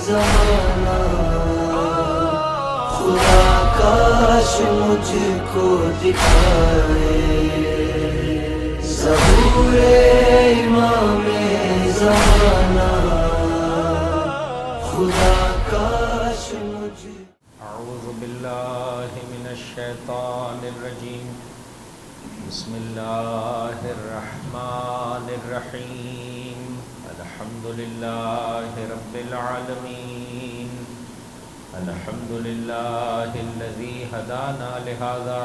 زمانہ خدا کاش مجھ کو دکھائے ظہور امام زمانہ خدا کاش مجھ اعوذ باللہ من الشیطان الرجیم بسم اللہ الرحمن الرحیم الحمد للہ رب العالمین الحمد للہ الذی ہدانا لہذا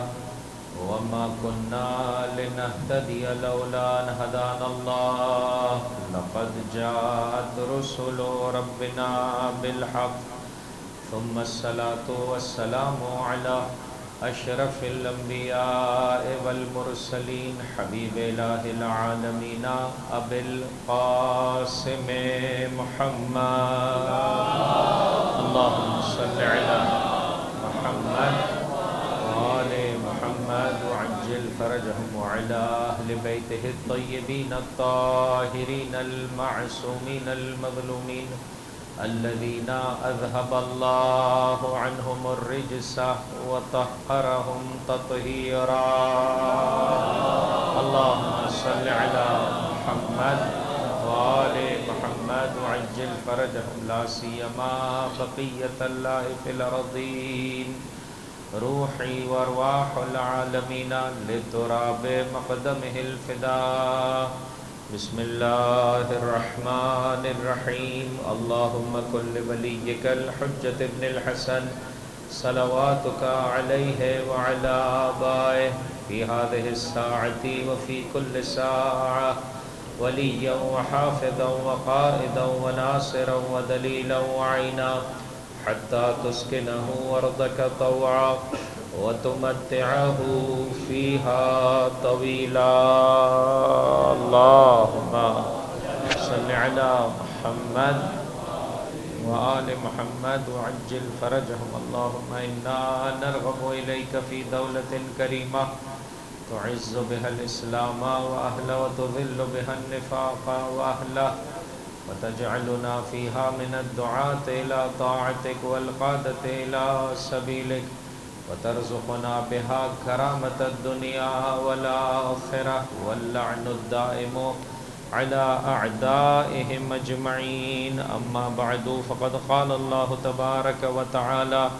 وما كنا لنهتدي لولا ان هدانا الله لقد جاءت رسل ربنا بالحق ثم الصلاة والسلام على اشرف الانبیاء والمرسلین حبیب الہ العالمین ابی القاسم محمد اللہم صل علی محمد وآل محمد وعجل فرجهم وعلى اہل بیتہ الطیبین الطاہرین المعصومین المظلومین الذين اذهب الله عنهم الرجس وطهرهم تطهيرا اللهم صل على محمد وآل محمد وعجل فرجهم لا سيما بقية الله في الأرضين روحي وارواح العالمين لتراب مقدمه الفداء بسم اللہ الرحمن الرحیم اللہم کل ولیک الحجۃ ابن الحسن صلواتک علیہ وعلی آبائہ فی هذه الساعة وفی کل ساعة ولیا وحافظا وقائدا وناصرا ودلیلا وعینا حتی تسکنہ ارضک طوعا وتمتعه فيها طويلا اللهم صل على محمد وآل محمد وعجل فرجهم اللهم إنا نرغب إليك في دولة كريمة تعز بها الإسلام وأهله وتذل بها النفاق وأهله وتجعلنا فيها من الدعاة إلى طاعتك والقادة إلى سبيلك وترزقنا بها كرامة الدنيا والآخرة واللعن الدائم على أعدائهم أجمعين أما بعد فقد قال الله تبارك وتعالى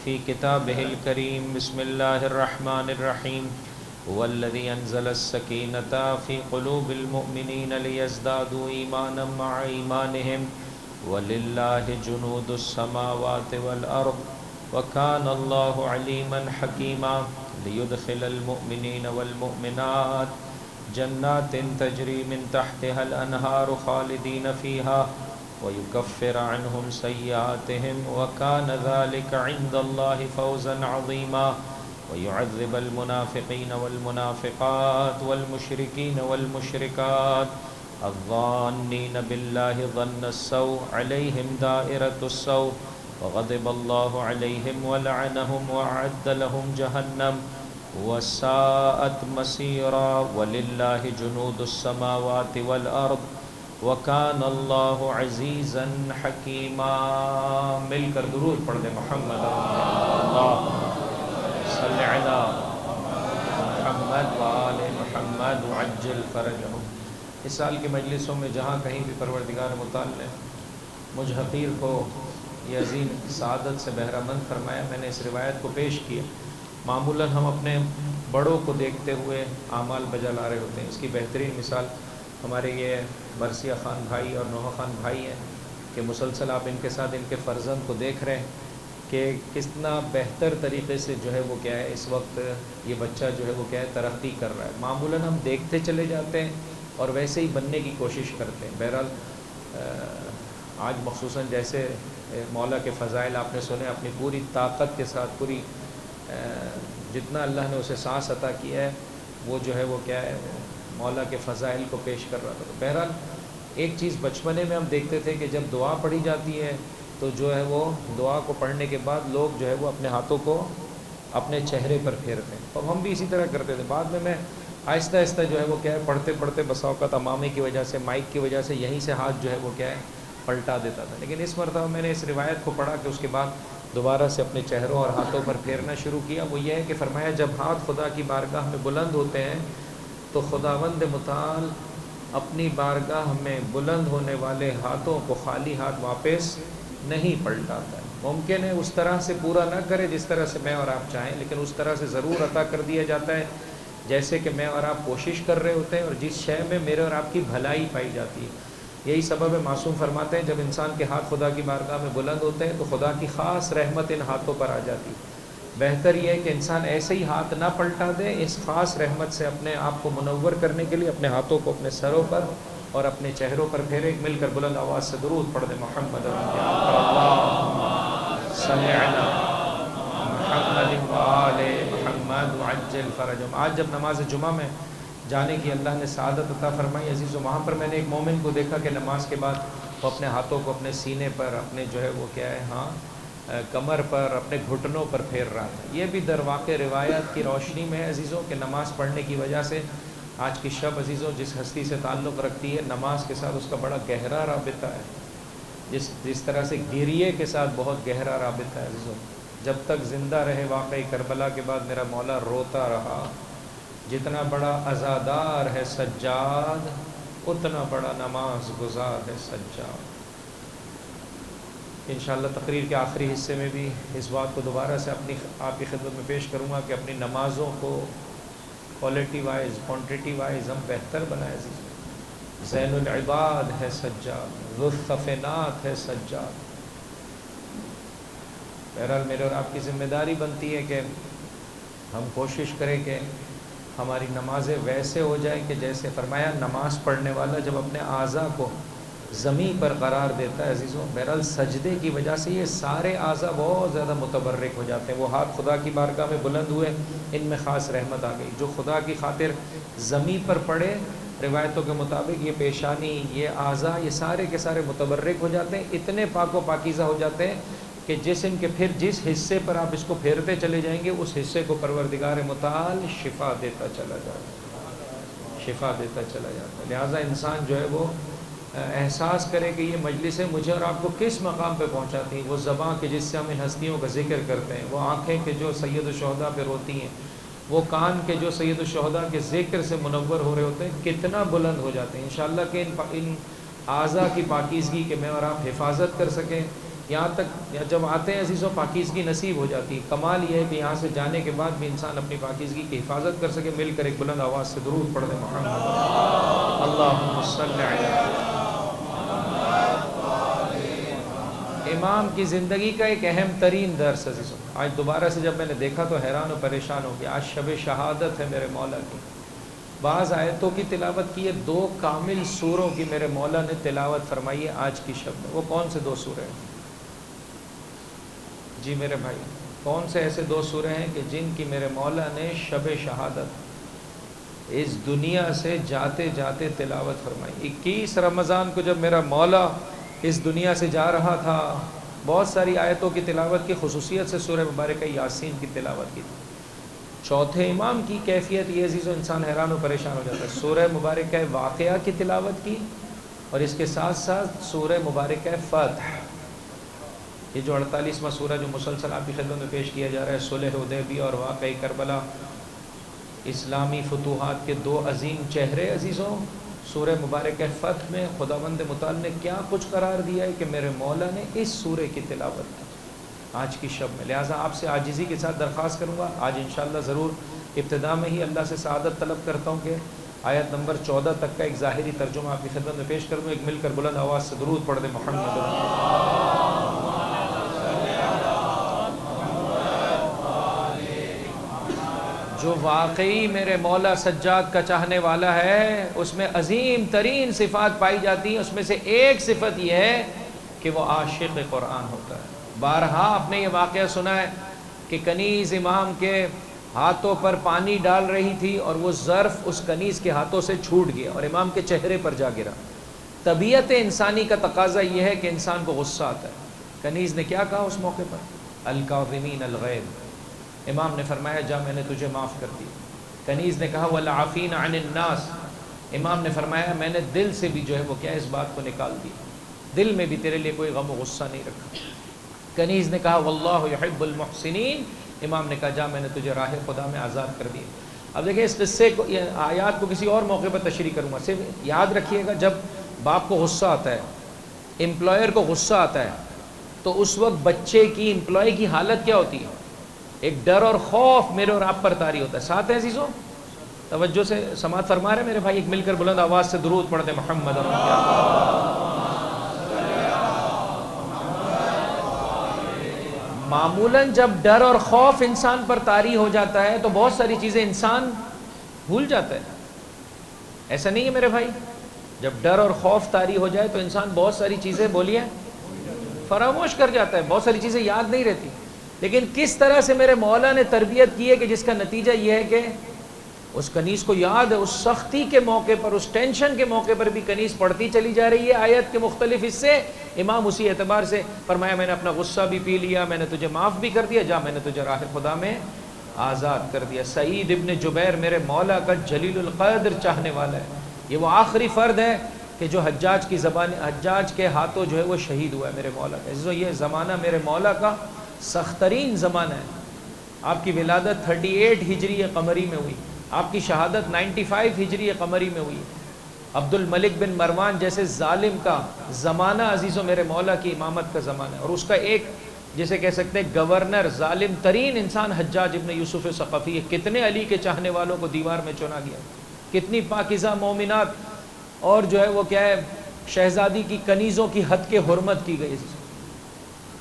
في كتابه الكريم بسم الله الرحمن الرحيم هو الذي أنزل السكينة في قلوب المؤمنين ليزدادوا إيمانا مع إيمانهم ولله جنود السماوات والأرض وكان الله عليما حكيما ليدخل المؤمنين والمؤمنات جنات تجري من تحتها الأنهار خالدين فيها ويكفر عنهم سيئاتهم وكان ذلك عند الله فوزا عظيما ويعذب المنافقين والمنافقات والمشركين والمشركات الظانين بالله ظن السوء عليهم دائرة السوء وغضب الله عليهم ولعنهم وأعد لهم جهنم وساءت مصيرا ولله جنود السماوات والأرض وكان الله عزيزا حكيما مل کر درود پڑھ دیں محمد اللهم صل على محمد وآل محمد وعجل فرجهم اس سال کی مجلسوں میں جہاں کہیں بھی پروردگار متعال نے مجھ حقیر کو یہ عظیم سعادت سے بہرہ مند فرمایا میں نے اس روایت کو پیش کیا معمولاً ہم اپنے بڑوں کو دیکھتے ہوئے اعمال بجا لا رہے ہوتے ہیں اس کی بہترین مثال ہمارے یہ مرثیہ خان بھائی اور نوحہ خان بھائی ہیں کہ مسلسل آپ ان کے ساتھ ان کے فرزند کو دیکھ رہے ہیں کہ کتنا بہتر طریقے سے جو ہے وہ کیا ہے اس وقت یہ بچہ جو ہے وہ کیا ہے ترقی کر رہا ہے معمولاً ہم دیکھتے چلے جاتے ہیں اور ویسے ہی بننے کی کوشش کرتے ہیں بہرحال آج مخصوصاً جیسے مولا کے فضائل آپ نے سنے اپنی پوری طاقت کے ساتھ پوری جتنا اللہ نے اسے سانس عطا کیا ہے وہ جو ہے وہ کیا ہے مولا کے فضائل کو پیش کر رہا تھا تو بہرحال ایک چیز بچپنے میں ہم دیکھتے تھے کہ جب دعا پڑھی جاتی ہے تو جو ہے وہ دعا کو پڑھنے کے بعد لوگ جو ہے وہ اپنے ہاتھوں کو اپنے چہرے پر پھیرتے ہیں اور ہم بھی اسی طرح کرتے تھے بعد میں آہستہ آہستہ جو ہے وہ کیا ہے پڑھتے پڑھتے بسا اوقات امامے کی وجہ سے مائک کی وجہ سے یہیں سے ہاتھ جو ہے وہ کیا ہے پلٹا دیتا تھا، لیکن اس مرتبہ میں نے اس روایت کو پڑھا کہ اس کے بعد دوبارہ سے اپنے چہروں اور ہاتھوں پر پھیرنا شروع کیا۔ وہ یہ ہے کہ فرمایا جب ہاتھ خدا کی بارگاہ میں بلند ہوتے ہیں تو خداوند متعال اپنی بارگاہ میں بلند ہونے والے ہاتھوں کو خالی ہاتھ واپس نہیں پلٹاتا ہے۔ ممکن ہے اس طرح سے پورا نہ کرے جس طرح سے میں اور آپ چاہیں، لیکن اس طرح سے ضرور عطا کر دیا جاتا ہے جیسے کہ میں اور آپ کوشش کر رہے ہوتے ہیں اور جس شے میں میرے اور آپ کی بھلائی پائی جاتی ہے۔ یہی سبب ہے معصوم فرماتے ہیں جب انسان کے ہاتھ خدا کی بارگاہ میں بلند ہوتے ہیں تو خدا کی خاص رحمت ان ہاتھوں پر آ جاتی ہے۔ بہتر یہ ہے کہ انسان ایسے ہی ہاتھ نہ پلٹا دے، اس خاص رحمت سے اپنے آپ کو منور کرنے کے لیے اپنے ہاتھوں کو اپنے سروں پر اور اپنے چہروں پر پھیرے۔ مل کر بلند آواز سے درود پڑھ دیں محمد اللہم صلی علی محمد وآل محمد وعجل فرجهم۔ آج جب نماز جمعہ میں جانے کی اللہ نے سعادت عطا فرمائی عزیز، و وہاں پر میں نے ایک مومن کو دیکھا کہ نماز کے بعد وہ اپنے ہاتھوں کو اپنے سینے پر، اپنے جو ہے وہ کیا ہے کمر پر، اپنے گھٹنوں پر پھیر رہا تھا۔ یہ بھی در واقع روایات کی روشنی میں ہے عزیزوں کہ نماز پڑھنے کی وجہ سے آج کی شب عزیزوں جس ہستی سے تعلق رکھتی ہے نماز کے ساتھ اس کا بڑا گہرا رابطہ ہے، جس طرح سے گریے کے ساتھ بہت گہرا رابطہ ہے عزیزوں۔ جب تک زندہ رہے واقعی کربلا کے بعد میرا مولا روتا رہا، جتنا بڑا عزادار ہے سجاد اتنا بڑا نماز گزار ہے سجاد۔ انشاءاللہ تقریر کے آخری حصے میں بھی اس بات کو دوبارہ سے آپ کی خدمت میں پیش کروں گا کہ اپنی نمازوں کو کوالٹی وائز کوانٹٹی وائز ہم بہتر بنائیں عزیز۔ زین العباد ہے سجاد، ذو الصفنات ہے سجاد۔ بہرحال میرے اور آپ کی ذمہ داری بنتی ہے کہ ہم کوشش کریں کہ ہماری نمازیں ویسے ہو جائیں کہ جیسے فرمایا نماز پڑھنے والا جب اپنے اعضاء کو زمین پر قرار دیتا ہے عزیزوں، بہرحال سجدے کی وجہ سے یہ سارے اعضاء بہت زیادہ متبرک ہو جاتے ہیں۔ وہ ہاتھ خدا کی بارگاہ میں بلند ہوئے، ان میں خاص رحمت آ گئی۔ جو خدا کی خاطر زمین پر پڑے، روایتوں کے مطابق یہ پیشانی، یہ اعضاء، یہ سارے کے سارے متبرک ہو جاتے ہیں، اتنے پاک و پاکیزہ ہو جاتے ہیں کہ جسم کے پھر جس حصے پر آپ اس کو پھیرتے چلے جائیں گے اس حصے کو پروردگار متعال شفا دیتا چلا جاتا ہے، شفا دیتا چلا جاتا ہے۔ لہٰذا انسان جو ہے وہ احساس کرے کہ یہ مجلسیں مجھے اور آپ کو کس مقام پہ پہنچاتی ہیں۔ وہ زباں کے جس سے ہم ان ہستیوں کا ذکر کرتے ہیں، وہ آنکھیں کے جو سید الشہداء پہ روتی ہیں، وہ کان کے جو سید الشہداء کے ذکر سے منور ہو رہے ہوتے ہیں، کتنا بلند ہو جاتے ہیں۔ انشاءاللہ کہ ان اعضاء کی پاکیزگی کے میں اور آپ حفاظت کر سکیں، یہاں تک جب آتے ہیں عزیزوں پاکیزگی نصیب ہو جاتی ہے۔ کمال یہ ہے کہ یہاں سے جانے کے بعد بھی انسان اپنی پاکیزگی کی حفاظت کر سکے۔ مل کر ایک بلند آواز سے درود پڑھ دیں محمد اللہم صلی علی۔ امام کی زندگی کا ایک اہم ترین درس عزیزوں، آج دوبارہ سے جب میں نے دیکھا تو حیران و پریشان ہو گیا۔ آج شب شہادت ہے میرے مولا کی، بعض آیتوں کی تلاوت کی ہے، 2 کامل سوروں کی میرے مولا نے تلاوت فرمائی ہے آج کی شب میں۔ وہ کون سے 2 سورے ہیں؟ جی میرے بھائی، کون سے ایسے 2 سورے ہیں کہ جن کی میرے مولا نے شب شہادت اس دنیا سے جاتے جاتے تلاوت فرمائی؟ 21 رمضان کو جب میرا مولا اس دنیا سے جا رہا تھا، بہت ساری آیتوں کی تلاوت کی، خصوصیت سے سورہ مبارکہ یاسین کی تلاوت کی تھی۔ چوتھے امام کی کیفیت یہ عزیز و انسان حیران و پریشان ہو جاتا ہے، سورہ مبارکہ واقعہ کی تلاوت کی اور اس کے ساتھ ساتھ سورہ مبارکہ فتح، یہ جو 48واں سورہ جو مسلسل آپ کی خدمت میں پیش کیا جا رہا ہے، صلح حدیبیہ اور واقعہ کربلا، اسلامی فتوحات کے 2 عظیم چہرے عزیزوں۔ سورہ مبارکہ فتح میں خداوند متعال نے کیا کچھ قرار دیا ہے کہ میرے مولا نے اس سورے کی تلاوت کی آج کی شب میں۔ لہٰذا آپ سے عاجزی کے ساتھ درخواست کروں گا، آج انشاءاللہ ضرور ابتدا میں ہی اللہ سے سعادت طلب کرتا ہوں کہ آیت نمبر 14 تک کا ایک ظاہری ترجمہ آپ کی خدمت میں پیش کروں۔ ایک مل کر بلند آواز سے درود پڑھ دیں محمد۔ جو واقعی میرے مولا سجاد کا چاہنے والا ہے اس میں عظیم ترین صفات پائی جاتی ہیں، اس میں سے ایک صفت یہ ہے کہ وہ عاشق قرآن ہوتا ہے۔ بارہا آپ نے یہ واقعہ سنا ہے کہ کنیز امام کے ہاتھوں پر پانی ڈال رہی تھی اور وہ ظرف اس کنیز کے ہاتھوں سے چھوٹ گیا اور امام کے چہرے پر جا گرا۔ طبیعت انسانی کا تقاضا یہ ہے کہ انسان کو غصہ آتا ہے۔ کنیز نے کیا کہا اس موقع پر؟ الکاظمین الغیظ۔ امام نے فرمایا جا میں نے تجھے معاف کر دی۔ کنیز نے کہا والعافین عن الناس۔ امام نے فرمایا میں نے دل سے بھی جو ہے وہ کیا اس بات کو نکال دی۔ دل میں بھی تیرے لیے کوئی غم و غصہ نہیں رکھا۔ کنیز نے کہا واللہ یحب المحسنین، امام نے کہا جا میں نے تجھے راہ خدا میں آزاد کر دیا۔ اب دیکھیں اس قصے کو، آیات کو کسی اور موقع پر تشریح کروں گا، صرف یاد رکھیے گا جب باپ کو غصہ آتا ہے، امپلائر کو غصہ آتا ہے، تو اس وقت بچے کی، امپلائی کی حالت کیا ہوتی ہے؟ ایک ڈر اور خوف میرے اور آپ پر طاری ہوتا ہے۔ ساتھ ہیں عزیزوں؟ توجہ سے سماعت فرما رہے میرے بھائی؟ ایک مل کر بلند آواز سے درود پڑھتے محمد اور معمولاً جب ڈر اور خوف انسان پر طاری ہو جاتا ہے تو بہت ساری چیزیں انسان بھول جاتا ہے۔ ایسا نہیں ہے میرے بھائی؟ جب ڈر اور خوف طاری ہو جائے تو انسان بہت ساری چیزیں، بولیے، فراموش کر جاتا ہے، بہت ساری چیزیں یاد نہیں رہتی۔ لیکن کس طرح سے میرے مولا نے تربیت کی ہے کہ جس کا نتیجہ یہ ہے کہ اس کنیز کو یاد ہے، اس سختی کے موقع پر، اس ٹینشن کے موقع پر بھی کنیز پڑھتی چلی جا رہی ہے آیت کے مختلف حصے۔ امام اسی اعتبار سے فرمایا میں نے اپنا غصہ بھی پی لیا، میں نے تجھے معاف بھی کر دیا، جا میں نے تجھے راہ خدا میں آزاد کر دیا۔ سعید ابن جبیر میرے مولا کا جلیل القدر چاہنے والا ہے، یہ وہ آخری فرد ہے کہ جو حجاج کی زبان، حجاج کے ہاتھوں جو ہے وہ شہید ہوا ہے میرے مولا کا۔ عزیزو یہ زمانہ میرے مولا کا سخت ترین زمانہ ہے۔ آپ کی ولادت 38 ہجری قمری میں ہوئی، آپ کی شہادت 95 ہجری قمری میں ہوئی۔ عبد الملک بن مروان جیسے ظالم کا زمانہ عزیزو میرے مولا کی امامت کا زمانہ ہے، اور اس کا ایک جسے کہہ سکتے ہیں گورنر، ظالم ترین انسان حجاج ابن یوسف ثقفی ہے۔ کتنے علی کے چاہنے والوں کو دیوار میں چنا گیا، کتنی پاکیزہ مومنات اور جو ہے وہ کیا ہے شہزادی کی کنیزوں کی حد کے حرمت کی گئی۔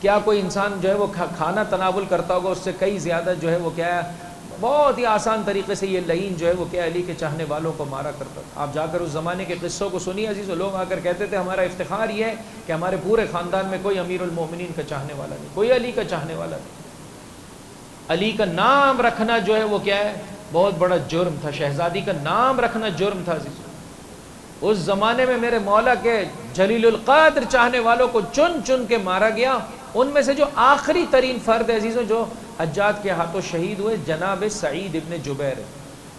کیا کوئی انسان جو ہے وہ کھانا تناول کرتا ہوگا اس سے کئی زیادہ جو ہے وہ کیا ہے بہت ہی آسان طریقے سے یہ لعین جو ہے وہ کیا علی کے چاہنے والوں کو مارا کرتا تھا۔ آپ جا کر اس زمانے کے قصوں کو سنیے عزیزو، لوگ آ کر کہتے تھے ہمارا افتخار یہ ہے کہ ہمارے پورے خاندان میں کوئی امیر المومنین کا چاہنے والا نہیں، کوئی علی کا چاہنے والا نہیں۔ علی کا نام رکھنا جو ہے وہ کیا ہے بہت بڑا جرم تھا، شہزادی کا نام رکھنا جرم تھا عزیزو۔ اس زمانے میں میرے مولا کے جلیل القدر چاہنے والوں کو چن چن کے مارا گیا۔ ان میں سے جو آخری ترین فرد ہے عزیزوں جو حجاج کے ہاتھوں شہید ہوئے، جناب سعید ابن جبیر ہے۔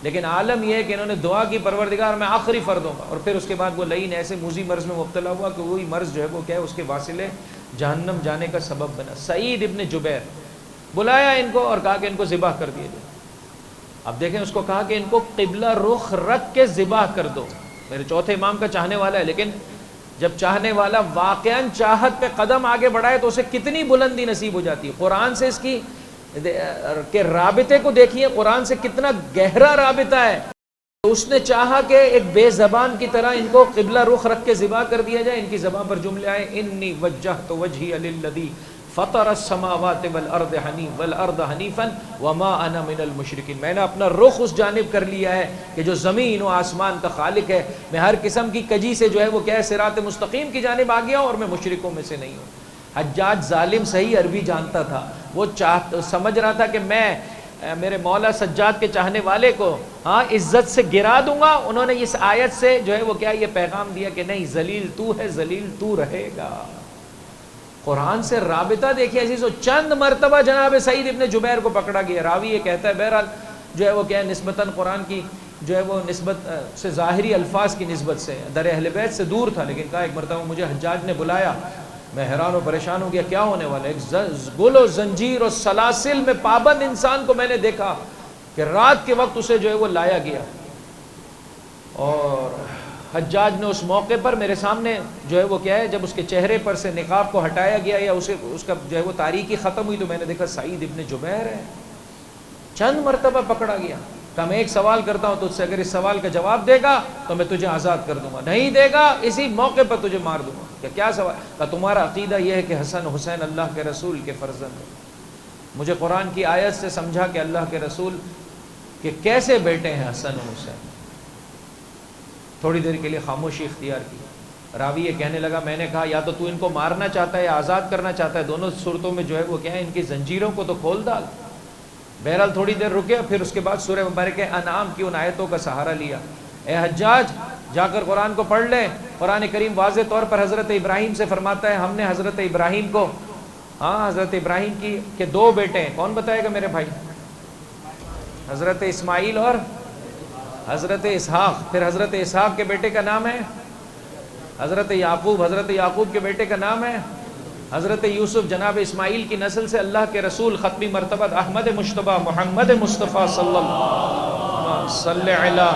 لیکن عالم یہ ہے کہ انہوں نے دعا کی پروردگار میں آخری فرد ہوں گا، اور پھر اس کے بعد وہ لعین ایسے موذی مرض میں مبتلا ہوا کہ وہی مرض جو ہے وہ کیا ہے اس کے واسطے جہنم جانے کا سبب بنا۔ سعید ابن جبیر بلایا ان کو اور کہا کہ ان کو ذبح کر دیا جائے۔ اب دیکھیں اس کو کہا کہ ان کو قبلہ رخ رکھ کے ذبح کر دو۔ میرے چوتھے امام کا چاہنے والا ہے، لیکن جب چاہنے والا واقعاً چاہت پہ قدم آگے بڑھائے تو اسے کتنی بلندی نصیب ہو جاتی ہے۔ قرآن سے اس کی کے رابطے کو دیکھیے، قرآن سے کتنا گہرا رابطہ ہے۔ تو اس نے چاہا کہ ایک بے زبان کی طرح ان کو قبلہ رخ رکھ کے ذبح کر دیا جائے۔ ان کی زبان پر جملے آئے انی وجہت وجہی للذی فطر السماوات والارض حنیفا وما انا من المشرکین، میں نے اپنا رخ اس جانب کر لیا ہے کہ جو زمین و آسمان کا خالق ہے، میں ہر قسم کی کجی سے جو ہے وہ کیا ہے صراط مستقیم کی جانب آ گیا ہوں، اور میں مشرکوں میں سے نہیں ہوں۔ حجاج ظالم صحیح عربی جانتا تھا، وہ سمجھ رہا تھا کہ میں میرے مولا سجاد کے چاہنے والے کو عزت سے گرا دوں گا۔ انہوں نے اس آیت سے جو ہے وہ کیا یہ پیغام دیا کہ نہیں، ذلیل تو ہے، ذلیل تو رہے گا۔ قرآن سے رابطہ دیکھیے عزیزو، چند مرتبہ جناب سعید ابن جبیر کو پکڑا گیا۔ راوی یہ کہتا ہے بہرحال جو ہے وہ کیا ہے نسبتاً قرآن کی جو ہے وہ نسبت سے ظاہری الفاظ کی نسبت سے در اہل بیت سے دور تھا، لیکن کہا ایک مرتبہ مجھے حجاج نے بلایا، میں حیران و پریشان ہو گیا کیا ہونے والا ہے۔ ایک گل و زنجیر اور سلاسل میں پابند انسان کو میں نے دیکھا کہ رات کے وقت اسے جو ہے وہ لایا گیا، اور حجاج نے اس موقع پر میرے سامنے جو ہے وہ کیا ہے جب اس کے چہرے پر سے نقاب کو ہٹایا گیا یا اسے اس کا جو ہے وہ تاریکی ختم ہوئی تو میں نے دیکھا سعید ابن جبیر ہے۔ چند مرتبہ پکڑا گیا، کہ میں ایک سوال کرتا ہوں تجھ سے، اگر اس سوال کا جواب دے گا تو میں تجھے آزاد کر دوں گا، نہیں دے گا اسی موقع پر تجھے مار دوں گا۔ کیا سوال؟ کہ تمہارا عقیدہ یہ ہے کہ حسن حسین اللہ کے رسول کے فرزند ہیں۔ مجھے قرآن کی آیت سے سمجھا کہ اللہ کے رسول کے کیسے بیٹے ہیں حسن و حسین۔ تھوڑی دیر کے لیے خاموشی اختیار کی۔ راوی یہ کہنے لگا میں نے کہا یا تو ان کو مارنا چاہتا ہے یا آزاد کرنا چاہتا ہے، دونوں صورتوں میں جو ہے وہ کیا ہے ان کی زنجیروں کو تو کھول ڈال۔ بہرحال تھوڑی دیر رکے، پھر اس کے بعد سورہ مبارکہ انعام کی ان آیتوں کا سہارا لیا۔ اے حجاج جا کر قرآن کو پڑھ لے۔ قرآن کریم واضح طور پر حضرت ابراہیم سے فرماتا ہے ہم نے حضرت ابراہیم کو حضرت ابراہیم کی کے دو بیٹے ہیں، کون بتائے گا میرے بھائی؟ حضرت اسماعیل اور حضرت اسحاق۔ پھر حضرت اسحاق کے بیٹے کا نام ہے حضرت یعقوب کے بیٹے کا نام ہے حضرت یوسف. جناب اسماعیل کی نسل سے اللہ کے رسول ختمی مرتبہ احمد مجتبیٰ محمد مصطفیٰ صلی اللہ صلی علی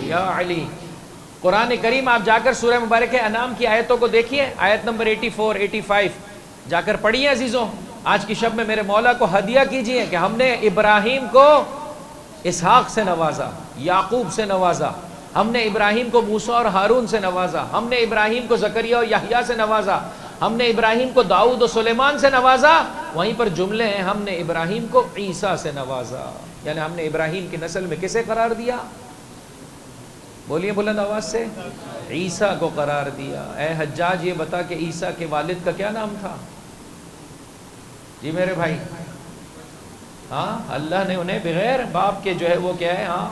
یا علی. قرآن کریم آپ جا کر سورہ مبارک انعام کی آیتوں کو دیکھیے, آیت نمبر 84 85 جا کر پڑھیے عزیزوں. آج کی شب میں میرے مولا کو ہدیہ کیجئے کہ ہم نے ابراہیم کو اسحاق سے نوازا, یعقوب سے نوازا, ہم نے ابراہیم کو موسیٰ اور ہارون سے نوازا, ہم نے ابراہیم کو زکریا اور یحییٰ سے نوازا, ہم نے ابراہیم کو داؤد و سلیمان سے نوازا. وہیں پر جملے ہیں ہم نے ابراہیم کو عیسیٰ سے نوازا, یعنی ہم نے ابراہیم کی نسل میں کسے قرار دیا؟ بولیے بلند آواز سے, عیسیٰ کو قرار دیا. اے حجاج یہ بتا کہ عیسیٰ کے والد کا کیا نام تھا؟ جی میرے بھائی, ہاں اللہ نے انہیں بغیر باپ کے جو ہے وہ کیا ہے, ہاں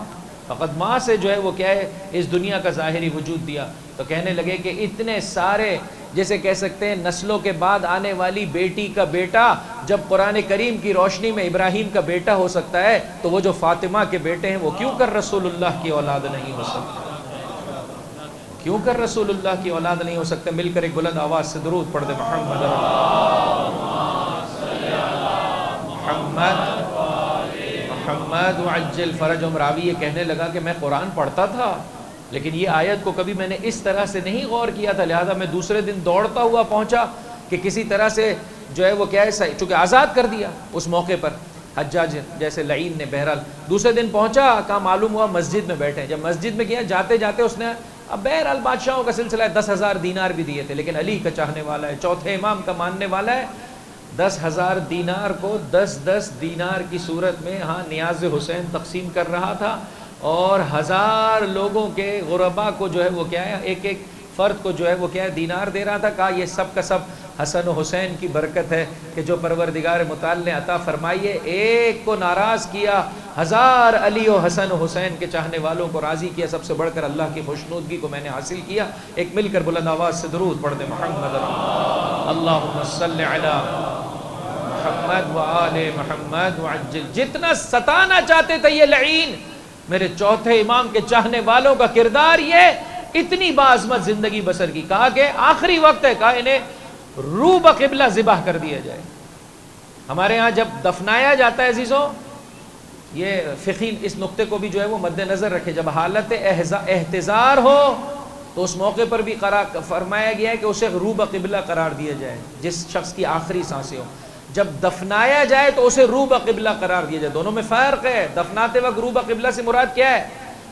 فقط ماں سے جو ہے وہ کیا ہے اس دنیا کا ظاہری وجود دیا. تو کہنے لگے کہ اتنے سارے جیسے کہہ سکتے ہیں نسلوں کے بعد آنے والی بیٹی کا بیٹا جب قرآن کریم کی روشنی میں ابراہیم کا بیٹا ہو سکتا ہے تو وہ جو فاطمہ کے بیٹے ہیں وہ کیوں کر رسول اللہ کی اولاد نہیں ہو سکتے؟ کیوں کر رسول اللہ کی اولاد نہیں ہو سکتے؟ مل کر ایک بلند آواز سے درود پڑھ دے محمد محمد وعجل فرجهم. راوی یہ کہنے لگا کہ میں قرآن پڑھتا تھا لیکن یہ آیت کو کبھی میں نے اس طرح سے نہیں غور کیا تھا, لہذا میں دوسرے دن دوڑتا ہوا پہنچا کہ کسی طرح سے جو ہے وہ کیا ہے چونکہ آزاد کر دیا اس موقع پر حجاج جیسے لعین نے. بہرحال دوسرے دن پہنچا, کہاں معلوم ہوا مسجد میں بیٹھے. جب مسجد میں گیا جاتے جاتے اس نے, اب بہرحال بادشاہوں کا سلسلہ ہے, 10,000 دینار بھی دیے تھے لیکن علی کا چاہنے والا ہے, چوتھے امام کا ماننے والا ہے. 10,000 دینار کو 10 دینار کی صورت میں ہاں نیاز حسین تقسیم کر رہا تھا اور 1000 لوگوں کے غربا کو جو ہے وہ کیا ہے ایک ایک فرد کو جو ہے وہ کیا ہے دینار دے رہا تھا. کہا یہ سب کا سب حسن و حسین کی برکت ہے کہ جو پروردگار متعال نے عطا فرمائیے. ایک کو ناراض کیا, 1000 علی و حسن و حسین کے چاہنے والوں کو راضی کیا. سب سے بڑھ کر اللہ کی خوشنودگی کو میں نے حاصل کیا. ایک مل کر بلند آواز سے درود پڑھ دے محمد اللہم صلی علی محمد وآل محمد وعجل. جتنا ستانا چاہتے تھے یہ لعین, میرے چوتھے امام کے چاہنے والوں کا کردار یہ اتنی باعظمت زندگی بسر کی. کہا کہ آخری وقت ہے, کہا انہیں رو بقبلہ ذبح کر دیا جائے. ہمارے ہاں جب دفنایا جاتا ہے عزیزوں, یہ فقی اس نقطے کو بھی جو ہے وہ مد نظر رکھے, جب حالت احتضار ہو تو اس موقع پر بھی فرمایا گیا ہے کہ اسے رو بقبلہ قرار دیا جائے جس شخص کی آخری سانسیں ہو. جب دفنایا جائے تو اسے رو بقبلہ قرار دیا جائے. دونوں میں فرق ہے. دفناتے وقت رو بقبلہ سے مراد کیا ہے؟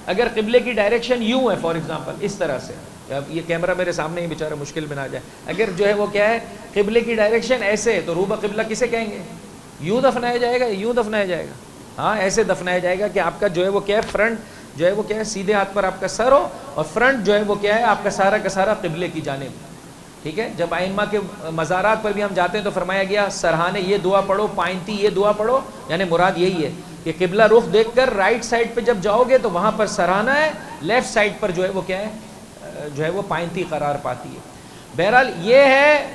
اگر قبلے کی ڈائریکشن یوں ہے فار ایگزامپل اس طرح سے, اب یہ کیمرہ میرے سامنے ہی بیچارہ مشکل میں نہ جائے, اگر جو ہے وہ کیا ہے قبلے کی ڈائریکشن ایسے تو رو بقبلہ کسے کہیں گے؟ یوں دفنایا جائے گا, یوں دفنایا جائے گا, ہاں ایسے دفنایا جائے گا کہ آپ کا جو ہے وہ کیا ہے فرنٹ جو ہے وہ کیا ہے سیدھے ہاتھ پر آپ کا سر ہو اور فرنٹ جو ہے وہ کیا ہے آپ کا سارا قبلے کی جانب. ٹھیک ہے, جب ائمہ کے مزارات پر بھی ہم جاتے ہیں تو فرمایا گیا سرہانے یہ دعا پڑھو, پائنتی یہ دعا پڑھو, یعنی مراد یہی ہے کہ قبلہ رخ دیکھ کر رائٹ سائڈ پہ جب جاؤ گے تو وہاں پر سرہانہ ہے, لیفٹ سائڈ پر جو ہے وہ کیا ہے جو ہے وہ پائنتی قرار پاتی ہے. بہرحال یہ ہے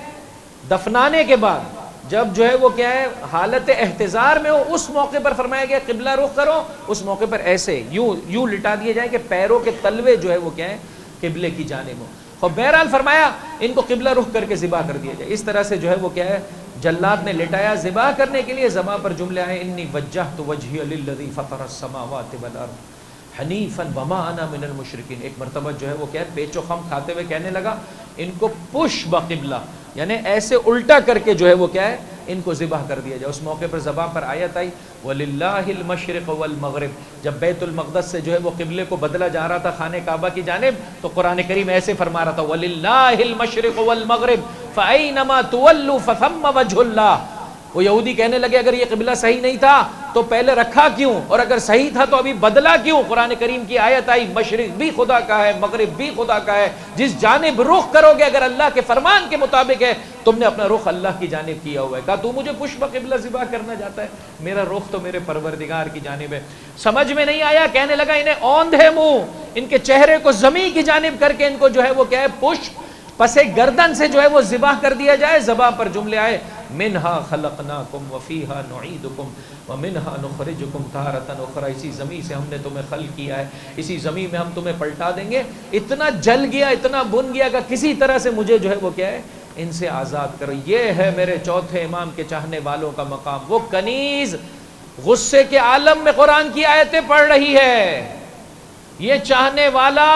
دفنانے کے بعد جب جو ہے وہ کیا ہے حالت احتضار میں ہو اس موقع پر فرمایا گیا قبلہ رخ کرو. اس موقع پر ایسے یوں لٹا دیا جائے کہ پیروں کے تلوے جو ہے وہ کیا ہے قبلے کی جانب ہو. اور بہرحال فرمایا ان کو قبلہ رخ کر کے ذبح کر دیا جائے. اس طرح سے جو ہے وہ کیا ہے جلاد نے لٹایا ذبح کرنے کے لیے. زبان پر جملے آئے انی وجہت وجہی للذی فطر السماوات والارض حنیفا وما انا من المشرکین. ایک مرتبہ جو ہے وہ کیا ہے پیچ و خم کھاتے ہوئے کہنے لگا ان کو پش بقبلہ, یعنی ایسے الٹا کر کے جو ہے وہ کیا ہے ان کو ذبح کر دیا جائے. اس موقع پر زبان پر آیت آئی وَلِلَّهِ الْمَشْرِقُ وَالْمَغْرِبُ. جب بیت المقدس سے جو ہے وہ قبلے کو بدلا جا رہا تھا خانہ کعبہ کی جانب تو قرآن کریم ایسے فرما رہا تھا وَلِلَّهِ الْمَشْرِقُ وَالْمَغْرِبُ فَأَيْنَمَا تُوَلُّوا فَثَمَّ وَجْهُ اللَّهِ. وہ یہودی کہنے لگے اگر یہ قبلہ صحیح نہیں تھا تو پہلے رکھا کیوں, اور اگر صحیح تھا تو ابھی بدلا کیوں؟ قرآن کریم کی آیت آئی مشرق بھی خدا کا ہے مغرب بھی خدا کا ہے, جس جانب رخ کرو گے اگر اللہ کے فرمان کے مطابق ہے تم نے اپنا رخ اللہ کی جانب کیا ہوا ہے. کہا تو مجھے پش بقبلہ ذبح کرنا چاہتا ہے, میرا رخ تو میرے پروردگار کی جانب ہے. سمجھ میں نہیں آیا, کہنے لگا انہیں اوندھے منہ ان کے چہرے کو زمین کی جانب کر کے ان کو جو ہے وہ کیا ہے پش پسے گردن سے جو ہے وہ ذبح کر دیا جائے. زبان پر جملے آئے منہا خلقناکم وفیہا نعیدکم ومنہا نخرجکم تارۃ اخری، اسی زمین سے ہم نے تمہیں خلق کیا ہے، اسی زمین میں ہم تمہیں پلٹا دیں گے. اتنا جل گیا، اتنا بن گیا کہ کسی طرح سے مجھے جو ہے وہ کیا ہے، ان سے آزاد کرو. یہ ہے میرے چوتھے امام کے چاہنے والوں کا مقام. وہ کنیز غصے کے عالم میں قرآن کی آیتیں پڑھ رہی ہے، یہ چاہنے والا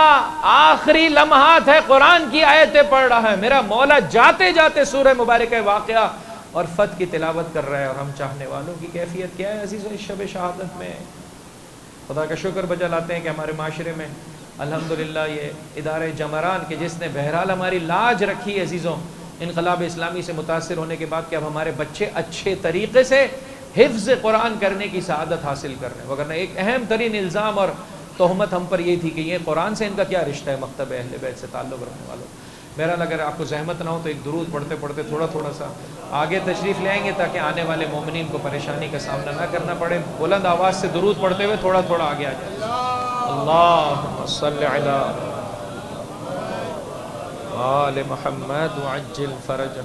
آخری لمحات ہے قرآن کی آیتیں پڑھ رہا ہے. میرا مولا جاتے جاتے سورہ مبارکہ واقعہ اور فتح کی تلاوت کر رہا ہے، اور ہم چاہنے والوں کی کیفیت کیا ہے عزیزو اس شب شہادت میں؟ خدا کا شکر بجا لاتے ہیں کہ ہمارے معاشرے میں الحمدللہ یہ ادارے جمران کے جس نے بہرحال ہماری لاج رکھی ہے عزیزوں، انقلاب اسلامی سے متاثر ہونے کے بعد کہ اب ہمارے بچے اچھے طریقے سے حفظ قرآن کرنے کی سعادت حاصل کر رہے ہیں. وگرنہ ایک اہم ترین الزام اور تہمت ہم پر یہ تھی کہ یہ قرآن سے ان کا کیا رشتہ ہے، مکتب اہل بیت سے تعلق رکھنے والوں. بہرحال اگر آپ کو زحمت نہ ہو تو ایک درود پڑھتے پڑھتے تھوڑا سا آگے تشریف لے آئیں گے تاکہ آنے والے مومنین کو پریشانی کا سامنا نہ کرنا پڑے. بلند آواز سے درود پڑھتے ہوئے تھوڑا آگے آ جائیں. اللہم صلی علی آل محمد وعجل فرجہ.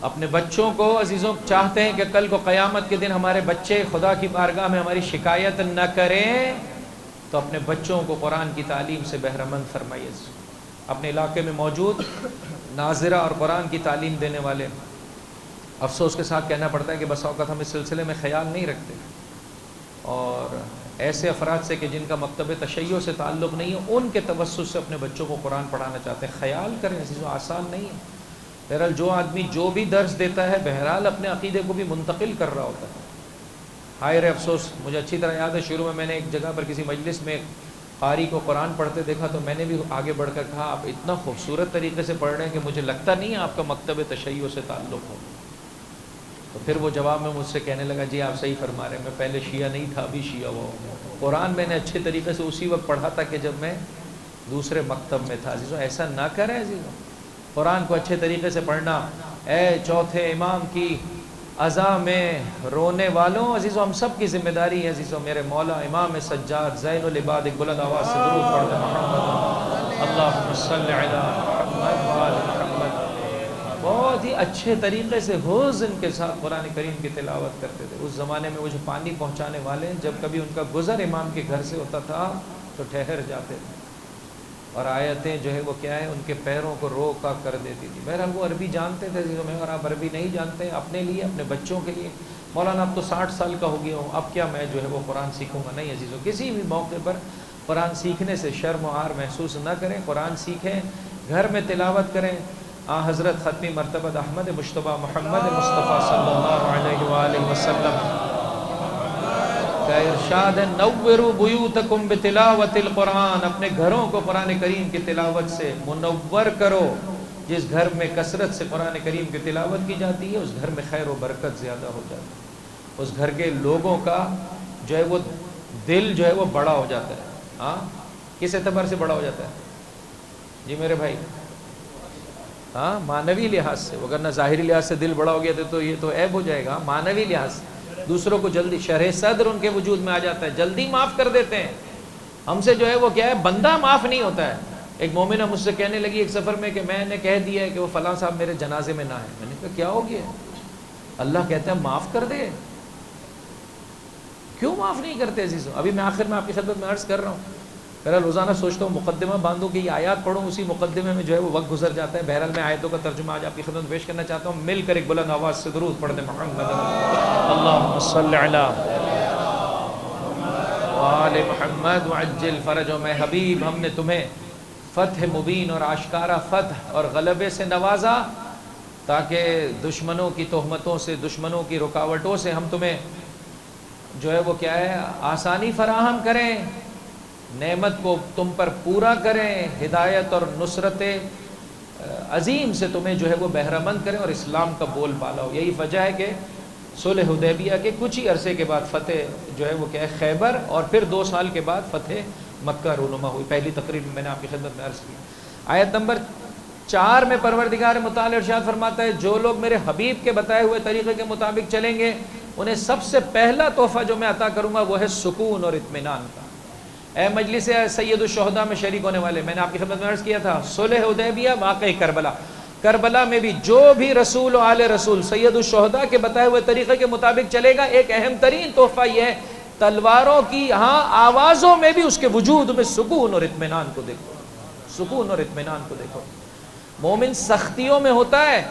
اپنے بچوں کو عزیزوں چاہتے ہیں کہ کل کو قیامت کے دن ہمارے بچے خدا کی بارگاہ میں ہماری شکایت نہ کریں، تو اپنے بچوں کو قرآن کی تعلیم سے بہرمند فرمائیے. اپنے علاقے میں موجود ناظرہ اور قرآن کی تعلیم دینے والے، افسوس کے ساتھ کہنا پڑتا ہے کہ بس اوقات ہم اس سلسلے میں خیال نہیں رکھتے، اور ایسے افراد سے کہ جن کا مکتب تشیع سے تعلق نہیں ہے ان کے توسط سے اپنے بچوں کو قرآن پڑھانا چاہتے ہیں. خیال کریں عزیزوں، آسان نہیں ہے. بہرحال جو آدمی جو بھی درس دیتا ہے بہرحال اپنے عقیدے کو بھی منتقل کر رہا ہوتا ہے. ہائے رے افسوس، مجھے اچھی طرح یاد ہے شروع میں نے ایک جگہ پر کسی مجلس میں قاری کو قرآن پڑھتے دیکھا تو میں نے بھی آگے بڑھ کر کہا آپ اتنا خوبصورت طریقے سے پڑھ رہے ہیں کہ مجھے لگتا نہیں ہے آپ کا مکتب تشیع سے تعلق ہو. تو پھر وہ جواب میں مجھ سے کہنے لگا جی آپ صحیح فرما رہے ہیں، میں پہلے شیعہ نہیں تھا ابھی شیعہ ہوا ہوں. قرآن میں نے اچھے طریقے سے اسی وقت پڑھا تھا کہ جب میں دوسرے مکتب میں تھا. عزیزوں ایسا نہ کریں عزیزوں، قرآن کو اچھے طریقے سے پڑھنا. اے چوتھے امام کی ازا میں رونے والوں، عزیزوں ہم سب کی ذمہ داری ہے. عزیزوں میرے مولا امام سجاد زین العباد ایک بلند آواز سے درود پڑھ دیں محمد اللہم صلی علی محمد وآل محمد. بہت ہی اچھے طریقے سے حزن کے ساتھ قرآن کریم کی تلاوت کرتے تھے. اس زمانے میں وہ جو پانی پہنچانے والے جب کبھی ان کا گزر امام کے گھر سے ہوتا تھا تو ٹھہر جاتے تھے، اور آیتیں جو ہے وہ کیا ہے ان کے پیروں کو روکا کر دیتی تھی. بہرحال وہ عربی جانتے تھے عزیزوں میں، اور آپ عربی نہیں جانتے اپنے لیے اپنے بچوں کے لیے مولانا اب تو 60 سال کا ہو گیا ہوں، اب کیا میں جو ہے وہ قرآن سیکھوں گا. نہیں عزیزوں، کسی بھی موقع پر قرآن سیکھنے سے شرم و عار محسوس نہ کریں. قرآن سیکھیں، گھر میں تلاوت کریں. حضرت ختمی مرتبہ احمد مجتبیٰ محمد مصطفیٰ صلی اللہ علیہ وآلہ وسلم کا ارشاد ہے نوروا بیوتکم بتلاوت القرآن. اپنے گھروں کو قرآن کریم کی تلاوت سے منور کرو. جس گھر میں کثرت سے قرآن کریم کی تلاوت کی جاتی ہے اس گھر میں خیر و برکت زیادہ ہو جاتی ہے. اس گھر کے لوگوں کا جو ہے وہ دل جو ہے وہ بڑا ہو جاتا ہے. ہاں کس اعتبار سے بڑا ہو جاتا ہے جی میرے بھائی؟ ہاں معنوی لحاظ سے، وگرنہ ظاہری لحاظ سے دل بڑا ہو گیا تو یہ تو عیب ہو جائے گا. معنوی لحاظ سے دوسروں کو جلدی شرح صدر ان کے وجود میں آ جاتا ہے، جلدی معاف کر دیتے ہیں. ہم سے جو ہے وہ کیا ہے بندہ معاف نہیں ہوتا ہے. ایک مومنہ مجھ سے کہنے لگی ایک سفر میں کہ میں نے کہہ دیا ہے کہ وہ فلاں صاحب میرے جنازے میں نہ آئے. میں نے کہا کیا ہو گیا؟ اللہ کہتا ہے معاف کر دے. کیوں معاف نہیں کرتے عزیزوں؟ ابھی میں آخر میں آپ کی خدمت میں عرض کر رہا ہوں، میرا روزانہ سوچتا ہوں مقدمہ باندھوں کہ یہ آیات پڑھوں، اسی مقدمے میں جو ہے وہ وقت گزر جاتا ہے. بہرحال میں آیتوں کا ترجمہ آج آپ کی خدمت میں پیش کرنا چاہتا ہوں. مل کر ایک بلند آواز سے درود پڑھ دیں محمد اللہم صلی علی آل محمد وعجل فرجہ. میں حبیب ہم نے تمہیں فتح مبین اور آشکارا فتح اور غلبے سے نوازا تاکہ دشمنوں کی تہمتوں سے، دشمنوں کی رکاوٹوں سے ہم تمہیں جو ہے وہ کیا ہے آسانی فراہم کریں، نعمت کو تم پر پورا کریں، ہدایت اور نصرت عظیم سے تمہیں جو ہے وہ بہرمند کریں اور اسلام کا بول بالا ہو. یہی وجہ ہے کہ صلح حدیبیہ کے کچھ ہی عرصے کے بعد فتح جو ہے وہ کیا ہے خیبر، اور پھر 2 سال کے بعد فتح مکہ رونما ہوئی. پہلی تقریر میں نے آپ کی خدمت میں عرض کی. آیت نمبر 4 میں پروردگار متعال ارشاد فرماتا ہے جو لوگ میرے حبیب کے بتائے ہوئے طریقے کے مطابق چلیں گے انہیں سب سے پہلا تحفہ جو میں عطا کروں گا وہ ہے سکون اور اطمینان کا. اے مجلس سید الشہداء میں شریک ہونے والے، میں نے آپ کی خدمت میں عرض کیا تھا صلح حدیبیہ واقعہ کربلا کربلا میں بھی جو بھی رسول و آل رسول سید الشہداء کے بتائے ہوئے طریقے کے مطابق چلے گا، ایک اہم ترین تحفہ یہ ہے تلواروں کی آوازوں میں بھی اس کے وجود میں سکون اور اطمینان کو دیکھو، سکون اور اطمینان کو دیکھو۔ مومن سختیوں میں ہوتا ہے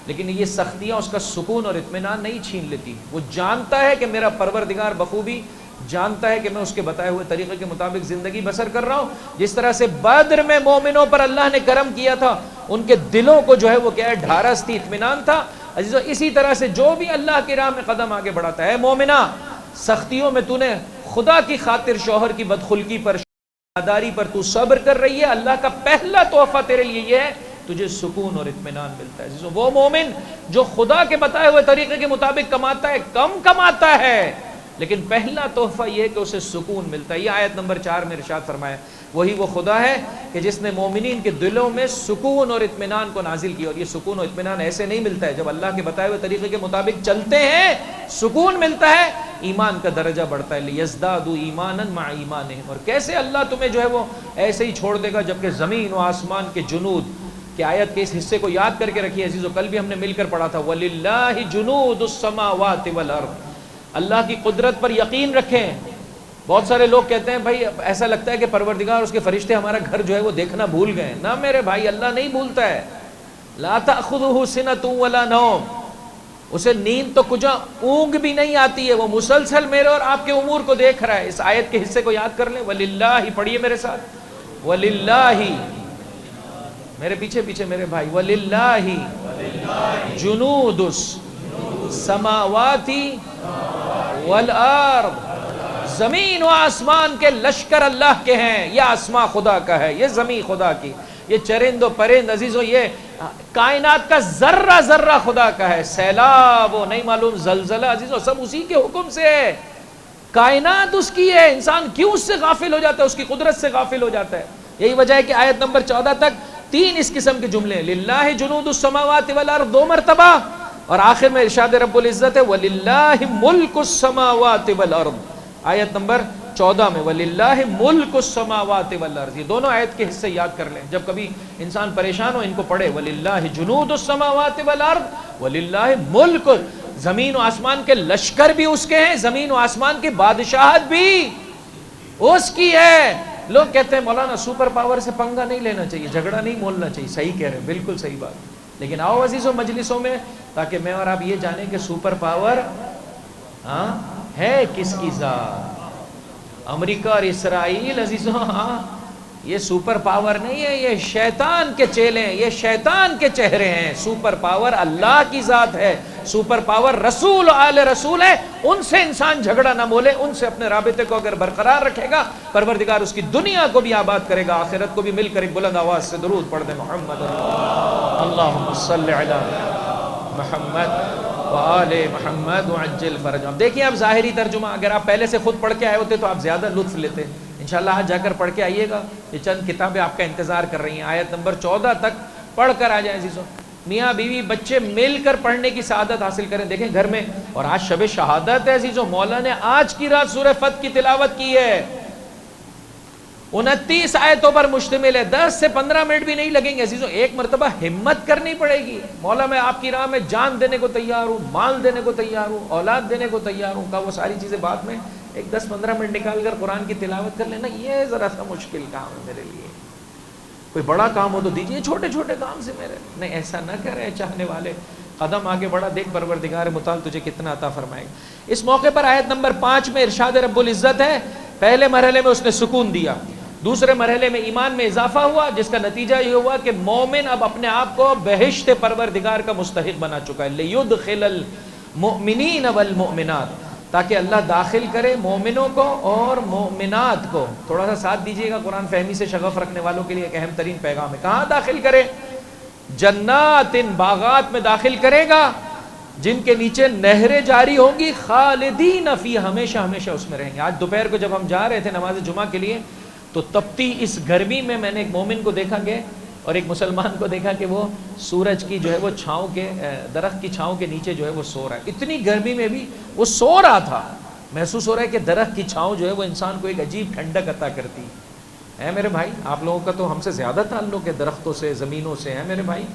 لیکن یہ سختیاں اس کا سکون اور اطمینان نہیں چھین لیتی، وہ جانتا ہے کہ میرا پروردگار بخوبی جانتا ہے کہ میں اس کے بتائے ہوئے طریقے کے مطابق زندگی بسر کر رہا ہوں۔ جس طرح سے بدر میں مومنوں پر اللہ نے کرم کیا تھا، ان کے دلوں کو جو ہے وہ کیا ہے، ڈھارس تھی، اطمینان تھا۔ عزیزو اسی طرح سے جو بھی اللہ کی راہ میں قدم آگے بڑھاتا ہے، مومنہ سختیوں میں تو نے خدا کی خاطر شوہر کی بدخلقی پر، ناداری پر تو صبر کر رہی ہے، اللہ کا پہلا تحفہ تیرے لیے یہ ہے تجھے سکون اور اطمینان ملتا ہے۔ عزیزو وہ مومن جو خدا کے بتائے ہوئے طریقے کے مطابق کماتا ہے، کم کماتا ہے لیکن پہلا تحفہ یہ ہے کہ اسے سکون ملتا ہے۔ یہ آیت نمبر 4 میں ارشاد فرمایا وہی وہ خدا ہے کہ جس نے مومنین کے دلوں میں سکون اور اطمینان کو نازل کیا، اور یہ سکون اور اطمینان ایسے نہیں ملتا ہے، جب اللہ کے بتائے ہوئے طریقے کے مطابق چلتے ہیں سکون ملتا ہے، ایمان کا درجہ بڑھتا ہے، لیزدادوا ایمانا مع ایمانہم۔ اور کیسے اللہ تمہیں جو ہے وہ ایسے ہی چھوڑ دے گا جبکہ زمین و آسمان کے جنود کہ آیت کے اس حصے کو یاد کر کے رکھیے عزیزو، کل بھی ہم نے مل کر پڑھا تھا وَلِلَّهِ جُنُودُ السَّمَاوَاتِ وَالْأَرْضِ، اللہ کی قدرت پر یقین رکھیں۔ بہت سارے لوگ کہتے ہیں بھائی ایسا لگتا ہے کہ پروردگار اس کے فرشتے ہمارا گھر جو ہے وہ دیکھنا بھول گئے۔ نہ میرے بھائی، اللہ نہیں بھولتا ہے۔ لا تأخذہ سنۃ ولا نوم، اسے نیند تو کجا اونگ بھی نہیں آتی ہے، وہ مسلسل میرے اور آپ کے امور کو دیکھ رہا ہے۔ اس آیت کے حصے کو یاد کر لیں، وَلِلَّهِ، پڑھیے میرے ساتھ، وَلِلَّهِ، میرے پیچھے پیچھے میرے بھائی، وَلِلَّهِ جُنُودُ السَّمَاوَاتِ وَالْأَرْضِ، زمین و آسمان کے لشکر اللہ کے ہیں، یہ آسمان خدا کا ہے، یہ زمین خدا کی، یہ چرند و پرند عزیزو، یہ کائنات کا ذرہ ذرہ خدا کا ہے، سیلاب و نہیں معلوم زلزلہ عزیزو سب اسی کے حکم سے ہے، کائنات اس کی ہے، انسان کیوں اس سے غافل ہو جاتا ہے، اس کی قدرت سے غافل ہو جاتا ہے۔ یہی وجہ ہے کہ آیت نمبر 14 تک 3 اس قسم کے جملے ہیں، للہ جنود السماوات والارض 2 مرتبہ، اور آخر میں ارشاد رب العزت ہے وَلِلَّهِ مُلْكُ السَّمَاوَاتِ وَالْأَرْضِ، آیت نمبر 14 میں وَلِلَّهِ مُلْكُ السَّمَاوَاتِ وَالْأَرْضِ۔ یہ دونوں آیت کے حصے یاد کر لیں، جب کبھی انسان پریشان ہو ان کو پڑھے، وَلِلَّهِ جُنُودُ السَّمَاوَاتِ وَالْأَرْضِ وَلِلَّهِ مُلْكُ، زمین و آسمان کے لشکر بھی اس کے ہیں، زمین و آسمان کی بادشاہت بھی اس کی ہے۔ لوگ کہتے ہیں مولانا سپر پاور سے پنگا نہیں لینا چاہیے، جھگڑا نہیں مولنا چاہیے، صحیح کہہ رہے ہیں، بالکل صحیح بات، لیکن آؤ عزیزوں مجلسوں میں تاکہ میں اور آپ یہ جانیں کہ سپر پاور ہے کس کی ذات۔ امریکہ اور اسرائیل عزیزوں یہ سپر پاور نہیں ہے، یہ شیطان کے چیلے ہیں، یہ شیطان کے چہرے ہیں۔ سپر پاور اللہ کی ذات ہے، سپر پاور رسول آل رسول ہے، ان سے انسان جھگڑا نہ مولے، ان سے اپنے رابطے کو اگر برقرار رکھے گا پروردگار اس کی دنیا کو بھی آباد کرے گا، آخرت کو بھی۔ مل کر ایک بلند آواز سے درود پڑھ دیں محمد اللہم صلی علی محمد وآل محمد وعجل فرجہم۔ اب دیکھیں آپ ظاہری ترجمہ، اگر آپ پہلے سے خود پڑھ کے آئے ہوتے تو آپ زیادہ لطف لیتے، انشاءاللہ آج جا کر پڑھ کے آئیے گا، یہ چند کتابیں آپ کا انتظار کر رہی ہیں، آیت نمبر 14 تک پڑھ کر آ جائیں عزیزوں۔ میاں بیوی بچے مل کر پڑھنے کی سعادت حاصل کریں۔ دیکھیں گھر میں، اور آج شب شہادت ہے عزیزوں، مولا نے آج کی رات سورہ فتح کی تلاوت کی ہے، 29 آیتوں پر مشتمل ہے، 10 سے 15 منٹ بھی نہیں لگیں گے عزیزوں۔ ایک مرتبہ ہمت کرنی پڑے گی، مولا میں آپ کی راہ میں جان دینے کو تیار ہوں، مال دینے کو تیار ہوں، اولاد دینے کو تیار ہوں، کا وہ ساری چیزیں بعد میں ایک 10-15 منٹ نکال کر قرآن کی تلاوت کر لینا، یہ ذرا سا مشکل کام ہے میرے لیے۔ کوئی بڑا کام ہو تو دیجیے، چھوٹے چھوٹے کام سے میرے نہیں، ایسا نہ کرے چاہنے والے۔ قدم آگے بڑھا، دیکھ پروردگار متعال تجھے کتنا عطا فرمائے گا۔ اس موقع پر آیت نمبر 5 میں ارشاد رب العزت ہے، پہلے مرحلے میں اس نے سکون دیا، دوسرے مرحلے میں ایمان میں اضافہ ہوا، جس کا نتیجہ یہ ہوا کہ مومن اب اپنے آپ کو بہشت پروردگار کا مستحق بنا چکا ہے، لِيُدْخِلَ الْمُؤْمِنِينَ وَالْمُؤْمِنَاتِ، تاکہ اللہ داخل کرے مومنوں کو اور مومنات کو۔ تھوڑا سا ساتھ دیجئے گا، قرآن فہمی سے شغف رکھنے والوں کے لیے ایک اہم ترین پیغام ہے۔ کہاں داخل کرے؟ جنات، باغات میں داخل کرے گا جن کے نیچے نہریں جاری ہوں گی، خالدین فی، ہمیشہ ہمیشہ اس میں رہیں گے۔ آج دوپہر کو جب ہم جا رہے تھے نماز جمعہ کے لیے تو تپتی اس گرمی میں میں نے ایک مومن کو دیکھا کہ اور ایک مسلمان کو دیکھا کہ وہ سورج کی جو ہے وہ چھاؤں کے، درخت کی چھاؤں کے نیچے جو ہے وہ سو رہا ہے، اتنی گرمی میں بھی وہ سو رہا تھا۔ محسوس ہو رہا ہے کہ درخت کی چھاؤں جو ہے وہ انسان کو ایک عجیب ٹھنڈک عطا کرتی ہے۔ میرے بھائی آپ لوگوں کا تو ہم سے زیادہ تعلق ہے درختوں سے، زمینوں سے، ہے میرے بھائی۔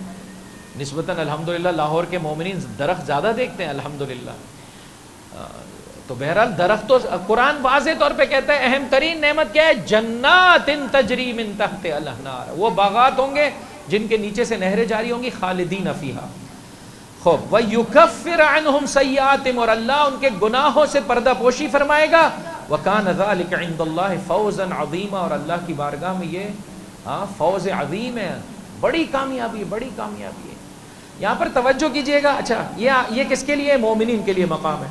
نسبتاً الحمدللہ لاہور کے مومنین درخت زیادہ دیکھتے ہیں الحمدللہ. تو بہرحال درخت تو قرآن واضح طور پہ کہتا ہے اہم ترین نعمت کیا ہے؟ جنات تجری من تحت الانہار، وہ باغات ہوں گے جن کے نیچے سے نہریں جاری ہوں گی، خالدین فیہا. خوب وَيُكَفِّرْ عَنْهُمْ سَيِّئَاتِهِمْ، اور اللہ ان کے گناہوں سے پردہ پوشی فرمائے گا. وَكَانَ ذَلِكَ عِنْدَ اللَّهِ فَوْزًا عَظِيمًا، اور اللہ کی بارگاہ میں یہ فوز عظیم ہے، بڑی کامیابی ہے، بڑی کامیابی ہے. یہاں پر توجہ کیجئے گا. اچھا یہ کس کے لیے؟ مومنین کے لیے مقام ہے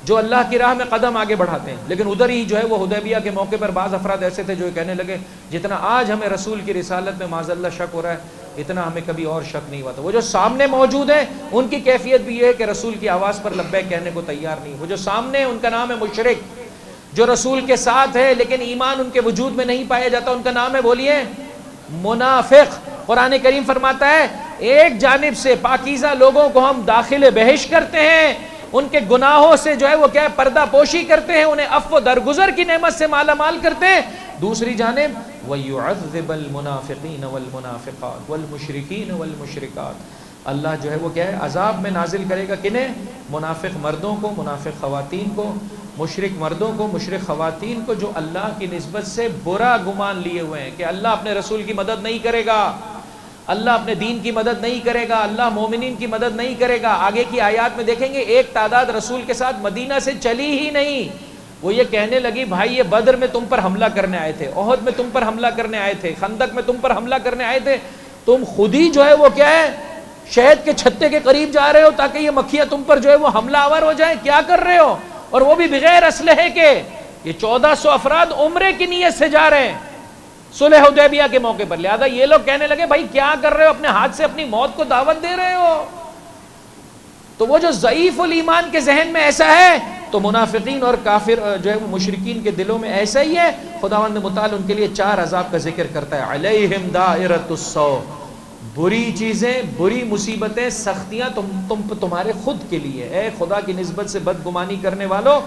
جو اللہ کی راہ میں قدم آگے بڑھاتے ہیں. لیکن ادھر ہی جو ہے وہ حدیبیہ کے موقع پر بعض افراد ایسے تھے جو کہنے لگے جتنا آج ہمیں رسول کی رسالت میں معاذ اللہ شک ہو رہا ہے اتنا ہمیں کبھی اور شک نہیں ہوا تھا. وہ جو سامنے موجود ہیں ان کی کیفیت بھی یہ ہے کہ رسول کی آواز پر لبیک کہنے کو تیار نہیں. وہ جو سامنے ہیں ان کا نام ہے مشرک، جو رسول کے ساتھ ہے لیکن ایمان ان کے وجود میں نہیں پایا جاتا ان کا نام ہے، بولیے، منافق. قرآن کریم فرماتا ہے ایک جانب سے پاکیزہ لوگوں کو ہم داخل بہشت کرتے ہیں، ان کے گناہوں سے جو ہے وہ کیا ہے پردہ پوشی کرتے ہیں، انہیں عفو درگزر کی نعمت سے مالا مال کرتے ہیں. دوسری جانب وَيُعَذِّبَ الْمُنَافِقِينَ وَالْمُنَافِقَاتِ وَالْمُشْرِكِينَ وَالْمُشْرِكَاتِ، اللہ جو ہے وہ کیا ہے عذاب میں نازل کرے گا کنہیں؟ منافق مردوں کو، منافق خواتین کو، مشرک مردوں کو، مشرک خواتین کو، جو اللہ کی نسبت سے برا گمان لیے ہوئے ہیں کہ اللہ اپنے رسول کی مدد نہیں کرے گا، اللہ اپنے دین کی مدد نہیں کرے گا، اللہ مومنین کی مدد نہیں کرے گا. آگے کی آیات میں دیکھیں گے ایک تعداد رسول کے ساتھ مدینہ سے چلی ہی نہیں. وہ یہ کہنے لگی بھائی یہ بدر میں تم پر حملہ کرنے آئے تھے، احد میں تم پر حملہ کرنے آئے تھے، خندق میں تم پر حملہ کرنے آئے تھے، تم خود ہی جو ہے وہ کیا ہے شہد کے چھتے کے قریب جا رہے ہو تاکہ یہ مکھیاں تم پر جو ہے وہ حملہ آور ہو جائیں. کیا کر رہے ہو؟ اور وہ بھی بغیر اسلحے کے. یہ 1400 افراد عمرے کی نیت سے جا رہے ہیں صلح حدیبیہ کے موقع پر. لہذا یہ لوگ کہنے لگے بھائی کیا کر رہے ہو، اپنے ہاتھ سے اپنی موت کو دعوت دے رہے ہو. تو وہ جو ضعیف الایمان کے ذہن میں ایسا ہے تو منافقین اور کافر جو ہے وہ مشرکین کے دلوں میں ایسا ہی ہے. خداوند متعال ان کے لیے 4 عذاب کا ذکر کرتا ہے. علیہم دائرۃ السوء، بری چیزیں، بری مصیبتیں، سختیاں تمہارے خود کے لیے. اے خدا کی نسبت سے بدگمانی کرنے والوں،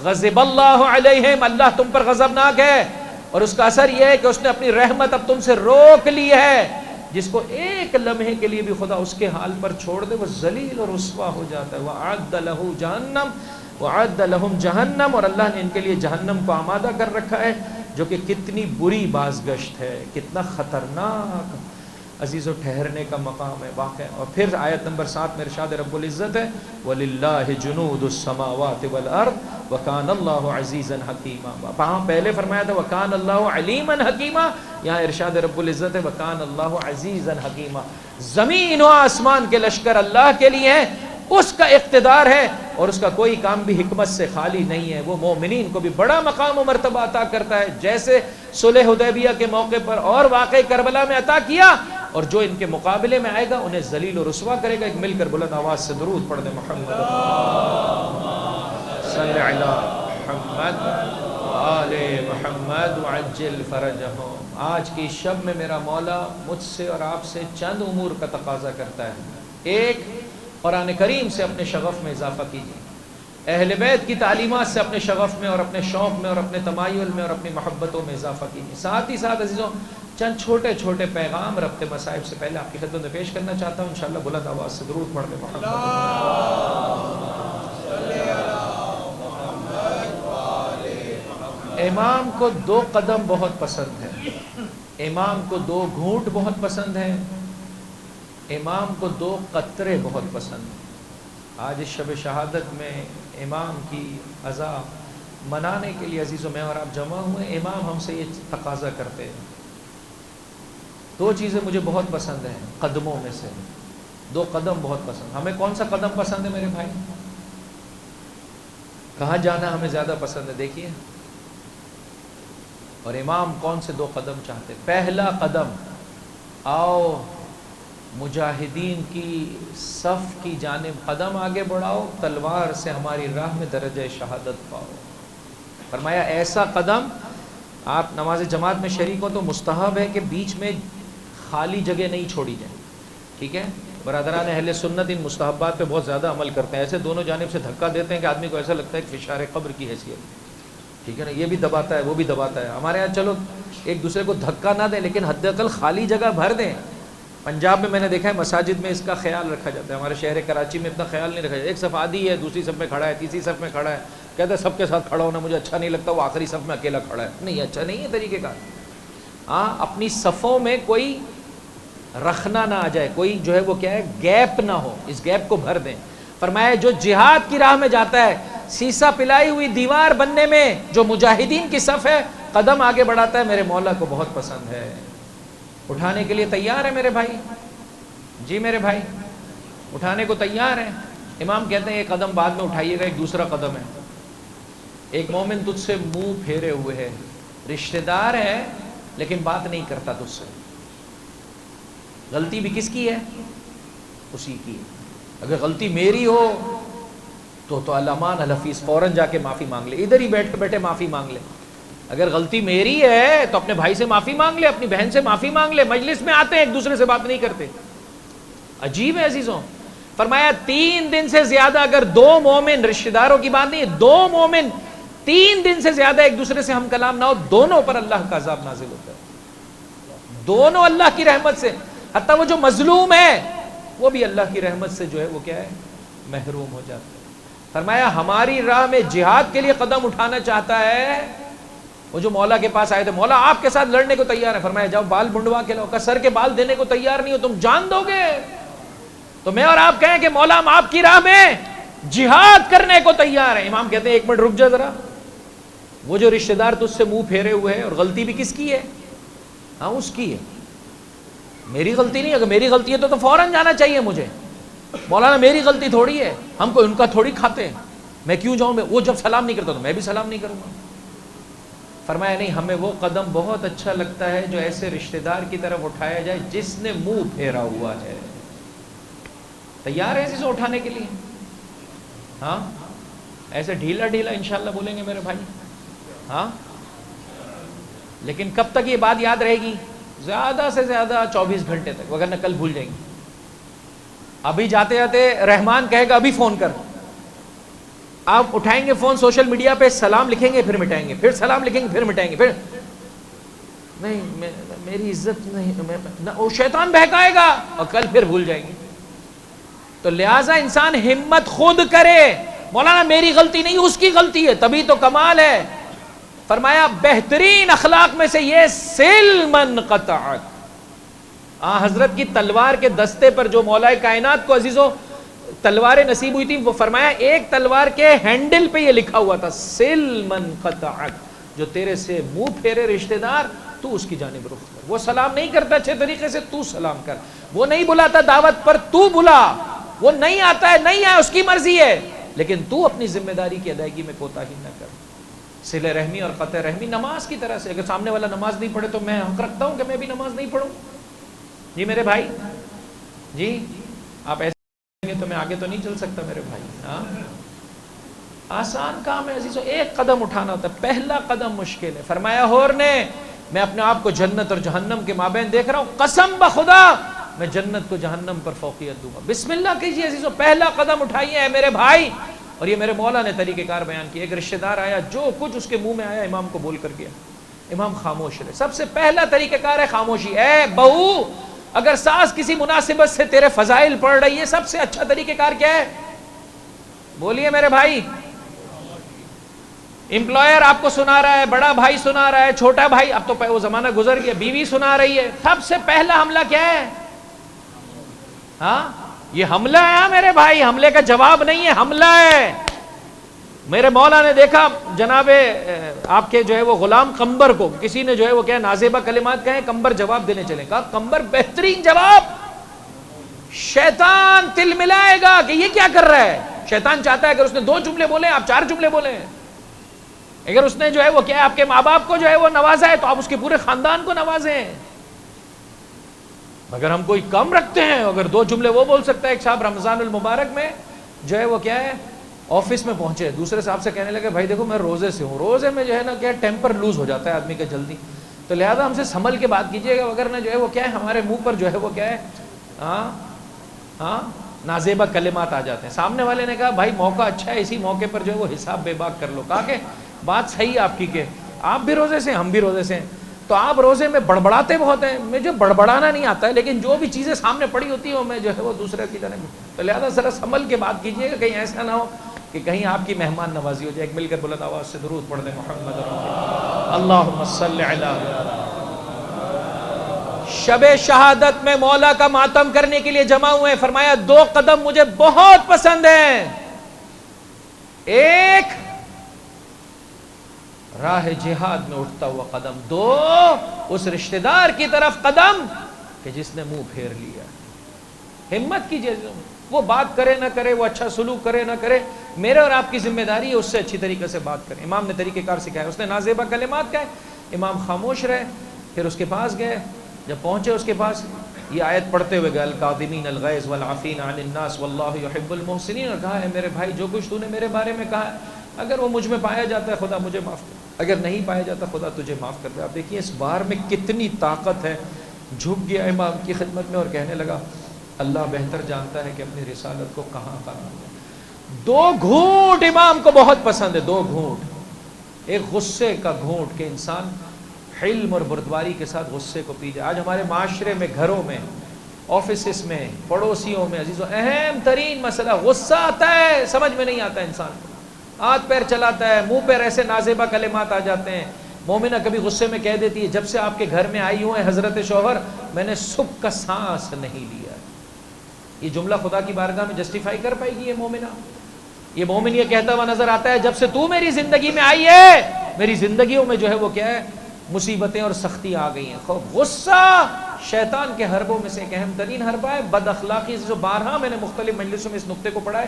غضب اللہ علیہم، اللہ تم پر غضبناک ہے، اور اس کا اثر یہ ہے کہ اس نے اپنی رحمت اب تم سے روک لی ہے. جس کو ایک لمحے کے لیے بھی خدا اس کے حال پر چھوڑ دے وہ ذلیل اور رسوا ہو جاتا ہے. وَأَعَدَّ لَهُ جَهَنَّمَ وَأَعَدَّ لَهُمْ جَهَنَّمَ، اور اللہ نے ان کے لیے جہنم کو آمادہ کر رکھا ہے جو کہ کتنی بری بازگشت ہے، کتنا خطرناک عزیز و ٹھہرنے کا مقام ہے واقع. اور پھر آیت نمبر 7 میں ارشاد رب العزت ہے وَلِلَّهِ جُنُودُ السَّمَاوَاتِ وَالْأَرْضِ وَكَانَ اللَّهُ عَزِيزًا حَكِيمًا. وہاں پہلے فرمایا تھا وَكَانَ اللَّهُ عَلِيمًا حَكِيمًا، یہاں ارشاد رب العزت ہے وَكَانَ اللَّهُ عَزِيزًا حَكِيمًا. زمین و آسمان کے لشکر اللہ کے لیے ہیں، اس کا اقتدار ہے اور اس کا کوئی کام بھی حکمت سے خالی نہیں ہے. وہ مومنین کو بھی بڑا مقام و مرتبہ عطا کرتا ہے جیسے صلح حدیبیہ کے موقع پر اور واقع کربلا میں عطا کیا، اور جو ان کے مقابلے میں آئے گا انہیں ذلیل و رسوا کرے گا. ایک مل کر بلند آواز سے درود پڑھ دیں محمد صلی علی محمد آل محمد وعجل فرجہم. آج کی شب میں میرا مولا مجھ سے اور آپ سے چند امور کا تقاضا کرتا ہے. ایک، قرآن کریم سے اپنے شغف میں اضافہ کیجیے، اہل بیت کی تعلیمات سے اپنے شغف میں اور اپنے شوق میں اور اپنے تمایل میں اور اپنی محبتوں میں اضافہ کیجیے. ساتھ ہی ساتھ عزیزوں چند چھوٹے چھوٹے پیغام ربط مصائب سے پہلے آپ کی خدمت میں پیش کرنا چاہتا ہوں. انشاءاللہ بلند آواز سے درود پڑھ دیں محمد. امام کو 2 قدم بہت پسند ہے، امام کو 2 گھونٹ بہت پسند ہیں، امام کو 2 قطرے بہت پسند ہیں. آج اس شب شہادت میں امام کی عزا منانے کے لیے عزیزوں میں اور آپ جمع ہوئے. امام ہم سے یہ تقاضا کرتے ہیں. 2 چیزیں مجھے بہت پسند ہیں قدموں میں سے، 2 قدم بہت پسند. ہمیں کون سا قدم پسند ہے میرے بھائی؟ کہاں جانا ہمیں زیادہ پسند ہے؟ دیکھیے. اور امام کون سے 2 قدم چاہتے؟ پہلا قدم، آؤ مجاہدین کی صف کی جانب قدم آگے بڑھاؤ، تلوار سے ہماری راہ میں درجہ شہادت پاؤ. فرمایا ایسا قدم، آپ نماز جماعت میں شریک ہو تو مستحب ہے کہ بیچ میں خالی جگہ نہیں چھوڑی جائے. ٹھیک ہے، برادران اہل سنت ان مستحبات پہ بہت زیادہ عمل کرتے ہیں. ایسے دونوں جانب سے دھکا دیتے ہیں کہ آدمی کو ایسا لگتا ہے کہ فشار قبر کی حیثیت. ٹھیک ہے نا، یہ بھی دباتا ہے وہ بھی دباتا ہے. ہمارے یہاں چلو ایک دوسرے کو دھکا نہ دیں لیکن حد اقل خالی جگہ بھر دیں. پنجاب میں نے دیکھا ہے مساجد میں اس کا خیال رکھا جاتا ہے، ہمارے شہر کراچی میں اتنا خیال نہیں رکھا جاتا. ایک صف آدھی ہے، دوسری صف میں کھڑا ہے، تیسری صف میں کھڑا ہے، کہتا ہے سب کے ساتھ کھڑا ہونا مجھے اچھا نہیں لگتا، وہ آخری صف میں اکیلا کھڑا ہے. نہیں، اچھا نہیں ہے طریقہ کار. ہاں، اپنی صفوں میں کوئی رکھنا نہ آ جائے، کوئی جو ہے وہ کیا ہے گیپ نہ ہو، اس گیپ کو بھر دیں. فرمایا جو جہاد کی راہ میں جاتا ہے، سیسا پلائی ہوئی دیوار بننے میں جو مجاہدین کی صف ہے قدم آگے بڑھاتا ہے، میرے مولا کو بہت پسند ہے. اٹھانے کے لیے تیار ہے میرے بھائی؟ جی میرے بھائی اٹھانے کو تیار ہے؟ امام کہتے ہیں ایک قدم بعد میں اٹھائیے گا، ایک دوسرا قدم ہے. ایک مومن تجھ سے منہ پھیرے ہوئے ہے، رشتہ دار ہے لیکن بات نہیں کرتا تجھ سے. غلطی بھی کس کی ہے؟ اسی کی. اگر غلطی میری ہو تو الامان الحفیظ فوراً جا کے معافی مانگ لے، ادھر ہی بیٹھ بیٹھے معافی مانگ لے. اگر غلطی میری ہے تو اپنے بھائی سے معافی مانگ لے، اپنی بہن سے معافی مانگ لے. مجلس میں آتے ہیں ایک دوسرے سے بات نہیں کرتے. عجیب ہے عزیزوں. فرمایا 3 دن سے زیادہ اگر 2 مومن، رشتہ داروں کی بات نہیں، 2 مومن 3 دن سے زیادہ ایک دوسرے سے ہم کلام نہ ہو، دونوں پر اللہ کا عذاب نازل ہوتا ہے. دونوں اللہ کی رحمت سے، حتیٰ وہ جو مظلوم ہے وہ بھی اللہ کی رحمت سے جو ہے وہ کیا ہے محروم ہو جاتا ہے. فرمایا ہماری راہ میں جہاد کے لیے قدم اٹھانا چاہتا ہے، وہ جو مولا کے پاس آئے تھے، مولا آپ کے ساتھ لڑنے کو تیار ہے. فرمایا جاؤ بال منڈوا کے لاؤ. کہ سر کے بال دینے کو تیار نہیں ہو، تم جان دو گے؟ تو میں اور آپ کہیں کہ مولا ہم آپ کی راہ میں جہاد کرنے کو تیار ہیں. امام کہتے ہیں ایک منٹ رک جا ذرا. وہ جو رشتہ دار تجھ سے منہ پھیرے ہوئے ہیں، اور غلطی بھی کس کی ہے؟ ہاں اس کی ہے، میری غلطی نہیں. اگر میری غلطی ہے تو فوراً جانا چاہیے مجھے. مولانا میری غلطی تھوڑی ہے، ہم کو ان کا تھوڑی کھاتے ہیں، میں کیوں جاؤں؟ میں وہ جب سلام نہیں کرتا تو میں بھی سلام نہیں کروں گا. فرمایا نہیں، ہمیں وہ قدم بہت اچھا لگتا ہے جو ایسے رشتہ دار کی طرف اٹھایا جائے جس نے منہ پھیرا ہوا ہے. تیار ہے اسے اٹھانے کے لیے؟ ہاں ایسے ڈھیلا ڈھیلا انشاءاللہ بولیں گے میرے بھائی. ہاں لیکن کب تک یہ بات یاد رہے گی؟ زیادہ سے زیادہ 24 گھنٹے تک، وگرنہ کل بھول جائیں گے. ابھی جاتے جاتے رحمان کہے گا ابھی فون کر، آپ اٹھائیں گے فون، سوشل میڈیا پہ سلام لکھیں گے پھر مٹائیں گے، پھر سلام لکھیں گے پھر مٹائیں گے، پھر نہیں میری عزت نہیں، وہ شیطان بہکائے گا اور کل پھر بھول جائیں گے. تو لہٰذا انسان ہمت خود کرے. مولانا میری غلطی نہیں، اس کی غلطی ہے، تبھی تو کمال ہے. فرمایا بہترین اخلاق میں سے یہ سلمن قطعت. حضرت کی تلوار کے دستے پر جو مولا کائنات کو عزیزوں تلواریں نصیب ہوئی تھی، وہ فرمایا ایک تلوار کے ہینڈل پہ یہ لکھا ہوا تھا سلمن قطعت، جو تیرے سے منہ پھیرے رشتہ دار تو اس کی جانب رخ کر. وہ سلام نہیں کرتا اچھے طریقے سے، تو سلام کر. وہ نہیں بلاتا دعوت پر، تو بلا. وہ نہیں آتا ہے، نہیں آئے، اس کی مرضی ہے، لیکن تو اپنی ذمہ داری کی ادائیگی میں کوتاہی نہ کر. صلہ رحمی اور قطع رحمی نماز کی طرح سے. اگر سامنے والا نماز نہیں پڑھے تو میں حق رکھتا ہوں کہ میں بھی نماز نہیں پڑھوں. جی میرے بھائی، جی آپ ایسے کریں گے تو میں آگے تو نہیں چل سکتا میرے بھائی. ہاں آسان کام ہے عزیزو، ایک قدم اٹھانا ہوتا ہے، پہلا قدم مشکل ہے. فرمایا ہور نے میں اپنے آپ کو جنت اور جہنم کے مابین دیکھ رہا ہوں، قسم بخدا میں جنت کو جہنم پر فوقیت دوں گا. بسم اللہ کیجیے عزیزو، پہلا قدم اٹھائیے ہے میرے بھائی. اور یہ میرے مولا نے طریقہ کار بیان کیا. ایک رشتہ دار آیا، جو کچھ اس کے منہ میں آیا امام کو بول کر گیا. امام خاموش رہے. سب سے پہلا طریقہ کار ہے خاموشی. اے بہو، اگر ساس کسی مناسبت سے تیرے فضائل پڑھ رہی ہے، سب سے اچھا طریقہ کار کیا ہے؟ بولیے میرے بھائی. امپلائر آپ کو سنا رہا ہے، بڑا بھائی سنا رہا ہے، چھوٹا بھائی، اب تو وہ زمانہ گزر گیا، بیوی سنا رہی ہے، سب سے پہلا حملہ کیا ہے؟ ہاں یہ حملہ ہے میرے بھائی، حملے کا جواب نہیں ہے، حملہ ہے. میرے مولا نے دیکھا جناب آپ کے جو ہے وہ غلام قمبر کو کسی نے جو ہے وہ کیا نازیبہ کلمات کہیں، قمبر جواب دینے چلے. کہا قمبر بہترین جواب. شیطان تل ملائے گا کہ یہ کیا کر رہا ہے. شیطان چاہتا ہے اگر اس نے 2 جملے بولے آپ 4 جملے بولیں. اگر اس نے جو ہے وہ کیا آپ کے ماں باپ کو جو ہے وہ نوازا ہے تو آپ اس کے پورے خاندان کو نوازیں. اگر ہم کوئی کم رکھتے ہیں، اگر 2 جملے وہ بول سکتا ہے. ایک صاحب رمضان المبارک میں جو ہے وہ کیا ہے آفس میں پہنچے، دوسرے صاحب سے کہنے لگے بھائی دیکھو میں روزے سے ہوں، روزے میں جو ہے نا کیا ٹیمپر لوز ہو جاتا ہے آدمی کا جلدی، تو لہذا ہم سے سنبھل کے بات کیجیے گا، وغیرہ جو ہے وہ کیا ہے ہمارے منہ پر جو ہے وہ کیا ہے نازیبہ کلمات آ جاتے ہیں. سامنے والے نے کہا بھائی موقع اچھا ہے، اسی موقع پر جو ہے وہ حساب بے باک کر لو. کہا کہ بات صحیح آپ کی کہ آپ بھی روزے سے ہم بھی روزے سے ہیں. تو آپ روزے میں بڑبڑاتے بہت ہیں. مجھے بڑبڑانا نہیں آتا ہے, لیکن جو بھی چیزیں سامنے پڑی ہوتی ہیں وہ میں جو ہے وہ دوسرے کی طرح. تو لہٰذا ذرا سنبھل کے بات کیجیے گا, کہیں ایسا نہ ہو کہ کہیں آپ کی مہمان نوازی ہو جائے. ایک مل کر بلند آواز سے درود پڑھ دیں محمد اللہم صلی علی. شب شہادت میں مولا کا ماتم کرنے کے لیے جمع ہوئے. فرمایا 2 قدم مجھے بہت پسند ہیں. ایک راہ جہاد میں اٹھتا ہوا قدم, 2 اس رشتہ دار کی طرف قدم کہ جس نے منہ پھیر لیا. ہمت کیجیے, وہ بات کرے نہ کرے, وہ اچھا سلوک کرے نہ کرے, میرے اور آپ کی ذمہ داری ہے اس سے اچھی طریقے سے بات کریں. امام نے طریقہ کار سکھایا, اس نے نازیبا کلمات کہے, امام خاموش رہے. پھر اس کے پاس گئے, جب پہنچے اس کے پاس یہ آیت پڑھتے ہوئے گئے الکاظمین الغیظ والعافین عن الناس واللہ یحب المحسنین, اور کہا ہے میرے بھائی جو کچھ تو نے میرے بارے میں کہا ہے اگر وہ مجھ میں پایا جاتا ہے خدا مجھے معاف کر, اگر نہیں پایا جاتا خدا تجھے معاف کر دے. آپ دیکھیے اس بار میں کتنی طاقت ہے. جھک گیا امام کی خدمت میں اور کہنے لگا اللہ بہتر جانتا ہے کہ اپنی رسالت کو کہاں قرار دے. 2 گھونٹ امام کو بہت پسند ہے, 2 گھونٹ. ایک غصے کا گھونٹ کہ انسان حلم اور بردباری کے ساتھ غصے کو پی جائے. آج ہمارے معاشرے میں, گھروں میں, آفیسز میں, پڑوسیوں میں عزیزوں اہم ترین مسئلہ غصہ آتا ہے, سمجھ میں نہیں آتا انسان کو, ہاتھ پیر چلاتا ہے, منہ پہ ایسے نازیبا کلمات آ جاتے ہیں. مومنہ کبھی غصے میں کہہ دیتی ہے جب سے آپ کے گھر میں آئی ہوں حضرت شوہر میں نے صبح کا سانس نہیں لیا. یہ جملہ خدا کی بارگاہ میں جسٹیفائی کر پائے گی یہ مومنہ؟ یہ مومن یہ کہتا ہوا نظر آتا ہے جب سے تو میری زندگی میں آئی ہے میری زندگیوں میں جو ہے وہ کیا ہے, مصیبتیں اور سختی آ گئی ہیں. غصہ شیطان کے حربوں میں سے ایک اہم ترین حربہ ہے. بد اخلاقی جو بارہا میں نے مختلف مجلسوں میں اس نقطے کو پڑھا ہے,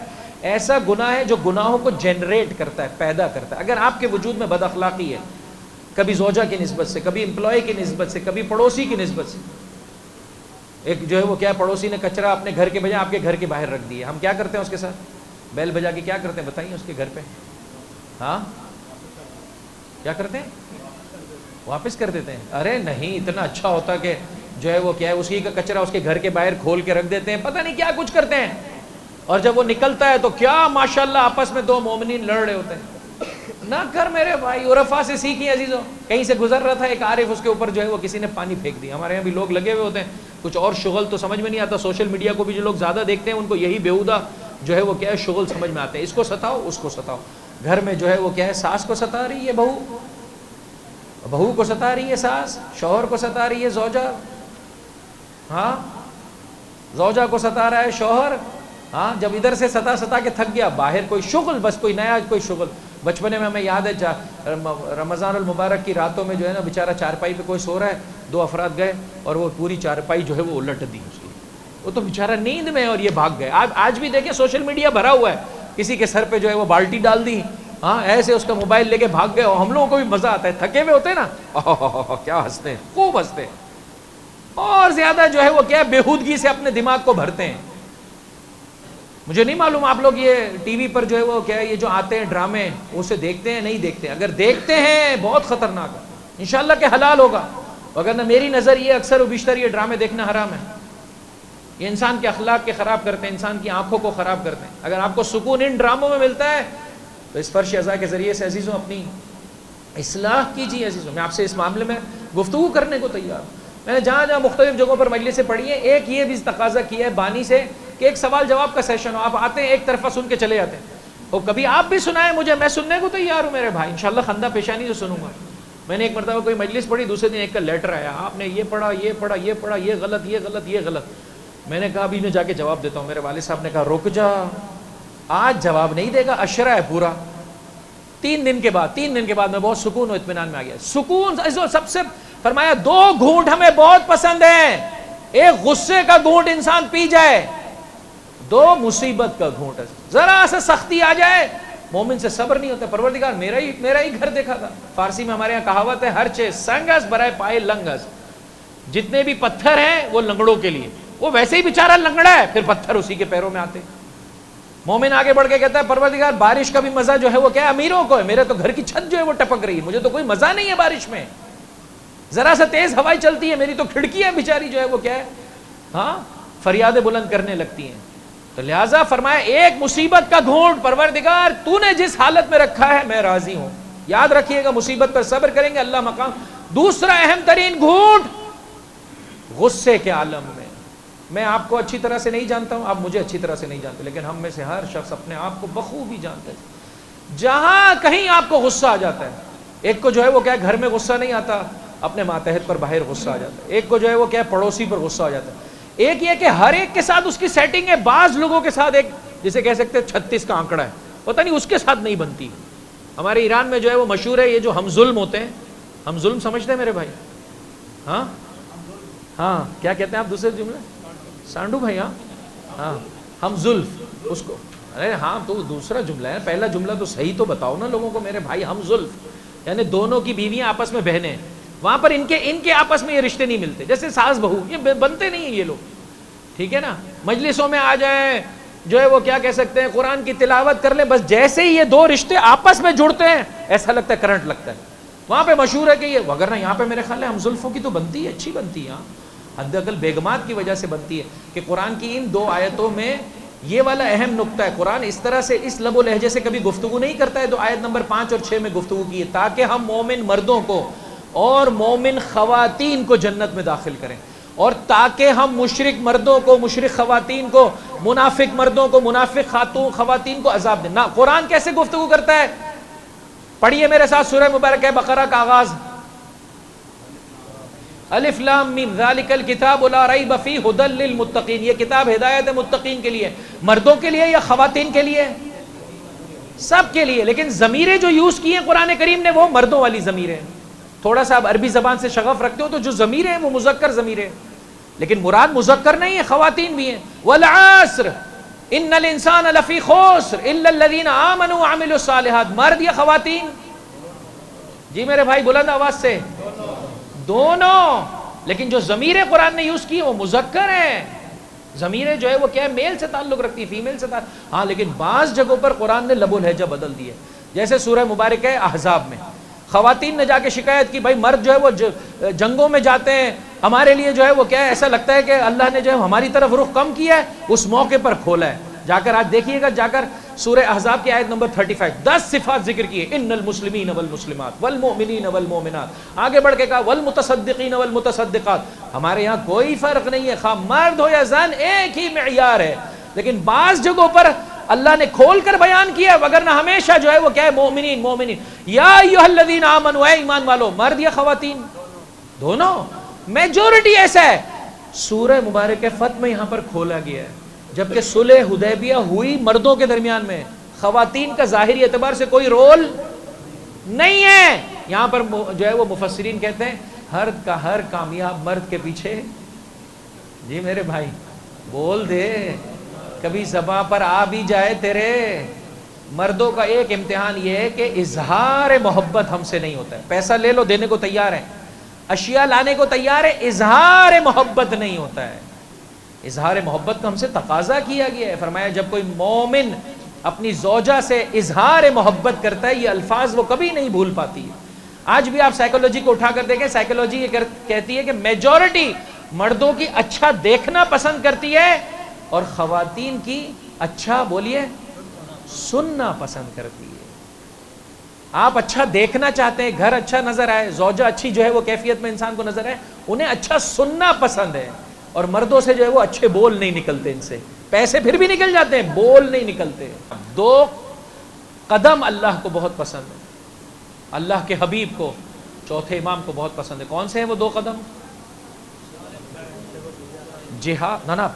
ایسا گناہ ہے جو گناہوں کو جنریٹ کرتا ہے, پیدا کرتا ہے. اگر آپ کے وجود میں بد اخلاقی ہے, کبھی زوجہ کی نسبت سے, کبھی امپلائی کی نسبت سے, کبھی پڑوسی کی نسبت سے, ایک جو ہے وہ کیا پڑوسی نے کچرا اپنے گھر کے بجائے آپ کے گھر کے باہر رکھ دیا, ہم کیا کرتے ہیں اس کے ساتھ؟ بیل بجا کے کیا کرتے ہیں بتائیے اس کے گھر پہ؟ ہاں کیا کرتے ہیں؟ واپس کر دیتے ہیں. ارے نہیں, اتنا اچھا ہوتا کہ جو ہے وہ کیا ہے اسی کا کچرا اس کے گھر کے باہر کھول کے رکھ دیتے ہیں, پتہ نہیں کیا کچھ کرتے ہیں, اور جب وہ نکلتا ہے تو کیا ماشاءاللہ آپس میں 2 مومنین لڑ رہے ہوتے ہیں. نہ کر میرے بھائی, عرفا سے سیکھیں عزیزوں. کہیں سے گزر رہا تھا ایک عارف, اس کے اوپر جو ہے وہ کسی نے پانی پھینک دیا. ہمارے یہاں بھی لوگ لگے ہوئے ہوتے ہیں کچھ اور شغل, تو سمجھ میں نہیں آتا. سوشل میڈیا کو بھی جو لوگ زیادہ دیکھتے ہیں ان کو یہی بیہودہ جو ہے وہ کیا ہے شغل سمجھ میں آتے ہیں. اس کو ستاؤ اس کو ستاؤ. گھر میں جو ہے وہ کیا ہے ساس کو ستا رہی ہے بہو, بہو کو ستا رہی ہے ساس, شوہر کو ستا رہی ہے زوجہ, ہاں زوجہ کو ستا رہا ہے شوہر. ہاں جب ادھر سے ستا کے تھک گیا, باہر کوئی شغل, بس کوئی نیا کوئی شغل. بچپنے میں ہمیں یاد ہے رمضان المبارک کی راتوں میں جو ہے نا بیچارہ چارپائی پہ کوئی سو رہا ہے, 2 افراد گئے اور وہ پوری چارپائی جو ہے وہ الٹ دی اس کی. وہ تو بیچارہ نیند میں اور یہ بھاگ گئے. آج بھی دیکھیں سوشل میڈیا بھرا ہوا ہے, کسی کے سر پہ جو ہے وہ بالٹی ڈال دی, ہاں ایسے اس کا موبائل لے کے بھاگ گئے. اور ہم لوگوں کو بھی مزہ آتا ہے, تھکے ہوئے ہوتے ہیں نا, کیا ہنستے ہیں, خوب ہنستے ہیں, اور زیادہ جو ہے وہ کیا بےہودگی سے اپنے دماغ کو بھرتے ہیں. مجھے نہیں معلوم آپ لوگ یہ ٹی وی پر جو ہے وہ کیا یہ جو آتے ہیں ڈرامے اسے دیکھتے ہیں نہیں دیکھتے. اگر دیکھتے ہیں بہت خطرناک ہے, انشاءاللہ کہ حلال ہوگا. اگر نہ میری نظر یہ اکثر و بیشتر یہ ڈرامے دیکھنا حرام ہے. یہ انسان کے اخلاق کے خراب کرتے ہیں, انسان کی آنکھوں کو خراب کرتے ہیں. اگر آپ کو سکون ان ڈراموں میں ملتا ہے تو اس فرش ازا کے ذریعے سے عزیزوں اپنی اصلاح کیجیے. عزیزوں میں آپ سے اس معاملے میں گفتگو کرنے کو تیار ہوں. میں نے جہاں جہاں مختلف جگہوں پر مجلسیں پڑھی ہیں, ایک یہ بھی تقاضا کیا ہے بانی سے کہ ایک سوال جواب کا سیشن ہو. آپ آتے ہیں ایک طرفہ سن کے چلے جاتے ہیں, اور کبھی آپ بھی سنائیں مجھے, میں سننے کو تیار ہوں میرے بھائی, انشاءاللہ خندہ پیشانی سے سنوں گا. میں نے ایک مرتبہ کوئی مجلس پڑھی, دوسرے دن ایک کا لیٹر آیا, آپ نے یہ پڑھا یہ پڑھا یہ پڑھا, یہ غلط یہ غلط یہ غلط. میں نے کہا ابھی میں جا کے جواب دیتا ہوں. میرے والد صاحب نے کہا رک جا, آج جواب نہیں دے گا, عشرہ ہے پورا. 3 دن کے بعد میں بہت سکون و اطمینان میں آ گیا. سکون سب سے فرمایا 2 گھونٹ ہمیں بہت پسند ہیں. ایک غصے کا گھونٹ انسان پی جائے, 2 مصیبت کا گھونٹ ہے. ذرا سا سختی آ جائے مومن سے صبر نہیں ہوتا. پروردگار میرا ہی گھر دیکھا تھا. فارسی میں ہمارے یہاں کہاوت ہے, ہر چیز سنگس برائے پائے لنگس. جتنے بھی پتھر ہیں وہ لنگڑوں کے لیے, وہ ویسے ہی بیچارہ لنگڑا ہے, پھر پتھر اسی کے پیروں میں آتے. مومن آگے بڑھ کے کہتا ہے پروردگار بارش کا بھی مزہ جو ہے وہ کیا ہے امیروں کو ہے, میرے تو گھر کی چھت جو ہے وہ ٹپک رہی ہے, مجھے تو کوئی مزہ نہیں ہے بارش میں. ذرا سا تیز ہوائیں چلتی ہے, میری تو کھڑکیاں بیچاری جو ہے وہ کیا ہے ہاں فریادیں بلند کرنے لگتی ہیں. تو لہٰذا فرمایا ایک مصیبت کا گھونٹ, پروردگار تو نے جس حالت میں رکھا ہے میں راضی ہوں. یاد رکھیے گا مصیبت پر صبر کریں گے اللہ مقام. دوسرا اہم ترین گھونٹ غصے کے عالم میں آپ کو اچھی طرح سے نہیں جانتا ہوں، آپ مجھے اچھی طرح سے نہیں جانتے، لیکن ہم میں سے ہر شخص اپنے آپ کو بخوبی جانتا ہے. جہاں کہیں آپ کو غصہ آ جاتا ہے، ایک کو جو ہے وہ کیا گھر میں غصہ نہیں آتا، اپنے ماتحت پر باہر غصہ آ جاتا ہے. ایک کو جو ہے وہ کیا پڑوسی پر غصہ آ جاتا ہے. ایک یہ کہ ہر ایک کے ساتھ اس کی سیٹنگ ہے. بعض لوگوں کے ساتھ ایک جسے کہہ سکتے ہیں 36 کا آنکڑا ہے، پتہ نہیں اس کے ساتھ نہیں بنتی. ہمارے ایران میں جو ہے وہ مشہور ہے یہ جو ہم ظلم ہوتے ہیں. ہم ظلم سمجھتے ہیں میرے بھائی؟ ہاں کیا کہتے ہیں آپ دوسرے جملے؟ سانڈو بھائی. ہاں ہم زلف اس کو. ارے ہاں تو دوسرا جملہ ہے، پہلا جملہ تو صحیح تو بتاؤ نا لوگوں کو میرے بھائی. ہم زلف یعنی دونوں کی بیویاں آپس میں بہنیں ہیں، وہاں پر ان کے آپس میں یہ رشتے نہیں ملتے، جیسے ساس بہو یہ بنتے نہیں ہیں یہ لوگ. ٹھیک ہے نا، مجلسوں میں آ جائیں جو ہے وہ کیا کہہ سکتے ہیں قرآن کی تلاوت کر لیں، بس جیسے ہی یہ دو رشتے آپس میں جڑتے ہیں ایسا لگتا ہے کرنٹ لگتا ہے. وہاں پہ مشہور ہے کہ یہ وغیرہ یہاں پہ میرے خیال ہے ہم زلفوں کی تو بنتی ہے، اچھی بنتی ہے. حد اقل بیگمات کی وجہ سے بنتی ہے کہ قرآن کی ان 2 آیتوں میں یہ والا اہم نقطہ ہے. قرآن اس طرح سے اس لب و لہجے سے کبھی گفتگو نہیں کرتا ہے. تو آیت نمبر 5 اور 6 میں گفتگو کی ہے تاکہ ہم مومن مردوں کو اور مومن خواتین کو جنت میں داخل کریں، اور تاکہ ہم مشرک مردوں کو، مشرک خواتین کو، منافق مردوں کو، منافق خاتون خواتین کو عذاب دیں. نہ قرآن کیسے گفتگو کرتا ہے؟ پڑھیے میرے ساتھ سورہ مبارکہ بقرہ کا آغاز. الف لام میم ذالک الکتاب لا ریب فیہ ھدی للمتقین. یہ کتاب ہدایت ہے متقین کے لیے. مردوں کے لیے یا خواتین کے لیے؟ سب کے لیے. لیکن ضمیریں جو یوز کی ہیں قرآن کریم نے وہ مردوں والی ضمیریں. تھوڑا سا آپ عربی زبان سے شغف رکھتے ہو تو جو ضمیریں ہیں وہ مذکر ضمیریں، لیکن مراد مذکر نہیں ہے، خواتین بھی ہیں. والعصر ان الانسان لفی خسر الا الذین آمنوا وعملوا الصالحات. مرد یا خواتین؟ جی میرے بھائی بلند آواز سے. دونوں. لیکن جو ضمیریں قرآن نے یوز کی وہ مذکر ہیں. ضمیریں جو ہے وہ کیا ہے؟ میل سے تعلق رکھتی ہے، فیمیل سے تعلق. ہاں لیکن بعض جگہوں پر قرآن نے لب و لہجہ بدل دیے، جیسے سورہ مبارکہ احزاب میں خواتین نے جا کے شکایت کی بھائی مرد جو ہے وہ جنگوں میں جاتے ہیں، ہمارے لیے جو ہے وہ کیا ہے ایسا لگتا ہے کہ اللہ نے جو ہے ہماری طرف رخ کم کیا ہے. اس موقع پر کھولا ہے. جا کر آج دیکھیے گا، جا کر سورہ احزاب کی آیت نمبر 35 10 صفات ذکر کی ہے. ان المسلمین والمسلمات والمؤمنین والمؤمنات. آگے بڑھ کے کہا والمتصدقین والمتصدقات. ہمارے یہاں کوئی فرق نہیں ہے، خواہ مرد ہو یا زن ایک ہی معیار ہے. لیکن بعض جگہوں پر اللہ نے کھول کر بیان کیا، وگرنہ ہمیشہ جو ہے وہ کیا ہے؟ مومنین مومنین. یا ایھا الذین آمنوا، اے ایمان والو. مرد یا خواتین؟ دونوں. میجورٹی ایسا ہے. سورہ مبارکہ فتح میں یہاں پر کھولا گیا ہے، جبکہ صلح حدیبیہ ہوئی مردوں کے درمیان میں. خواتین کا ظاہری اعتبار سے کوئی رول نہیں ہے. یہاں پر جو ہے وہ مفسرین کہتے ہیں ہر کامیاب مرد کے پیچھے. جی میرے بھائی بول دے، کبھی زباں پر آ بھی جائے تیرے. مردوں کا ایک امتحان یہ ہے کہ اظہار محبت ہم سے نہیں ہوتا ہے. پیسہ لے لو، دینے کو تیار ہے، اشیاء لانے کو تیار ہے، اظہار محبت نہیں ہوتا ہے. اظہار محبت کا ہم سے تقاضا کیا گیا ہے. فرمایا جب کوئی مومن اپنی زوجہ سے اظہار محبت کرتا ہے، یہ الفاظ وہ کبھی نہیں بھول پاتی ہے. آج بھی آپ سائیکولوجی کو اٹھا کر دیکھیں، سائیکولوجی یہ کہتی ہے کہ میجورٹی مردوں کی اچھا دیکھنا پسند کرتی ہے اور خواتین کی اچھا بولیے سننا پسند کرتی ہے. آپ اچھا دیکھنا چاہتے ہیں، گھر اچھا نظر آئے، زوجہ اچھی جو ہے وہ کیفیت میں انسان کو نظر آئے، انہیں اچھا سننا پسند ہے. اور مردوں سے جو ہے وہ اچھے بول نہیں نکلتے. ان سے پیسے پھر بھی نکل جاتے ہیں، بول نہیں نکلتے. 2 قدم اللہ کو بہت پسند ہے، اللہ کے حبیب کو، چوتھے امام کو بہت پسند ہے. کون سے ہیں وہ 2 قدم؟ جہاد، نا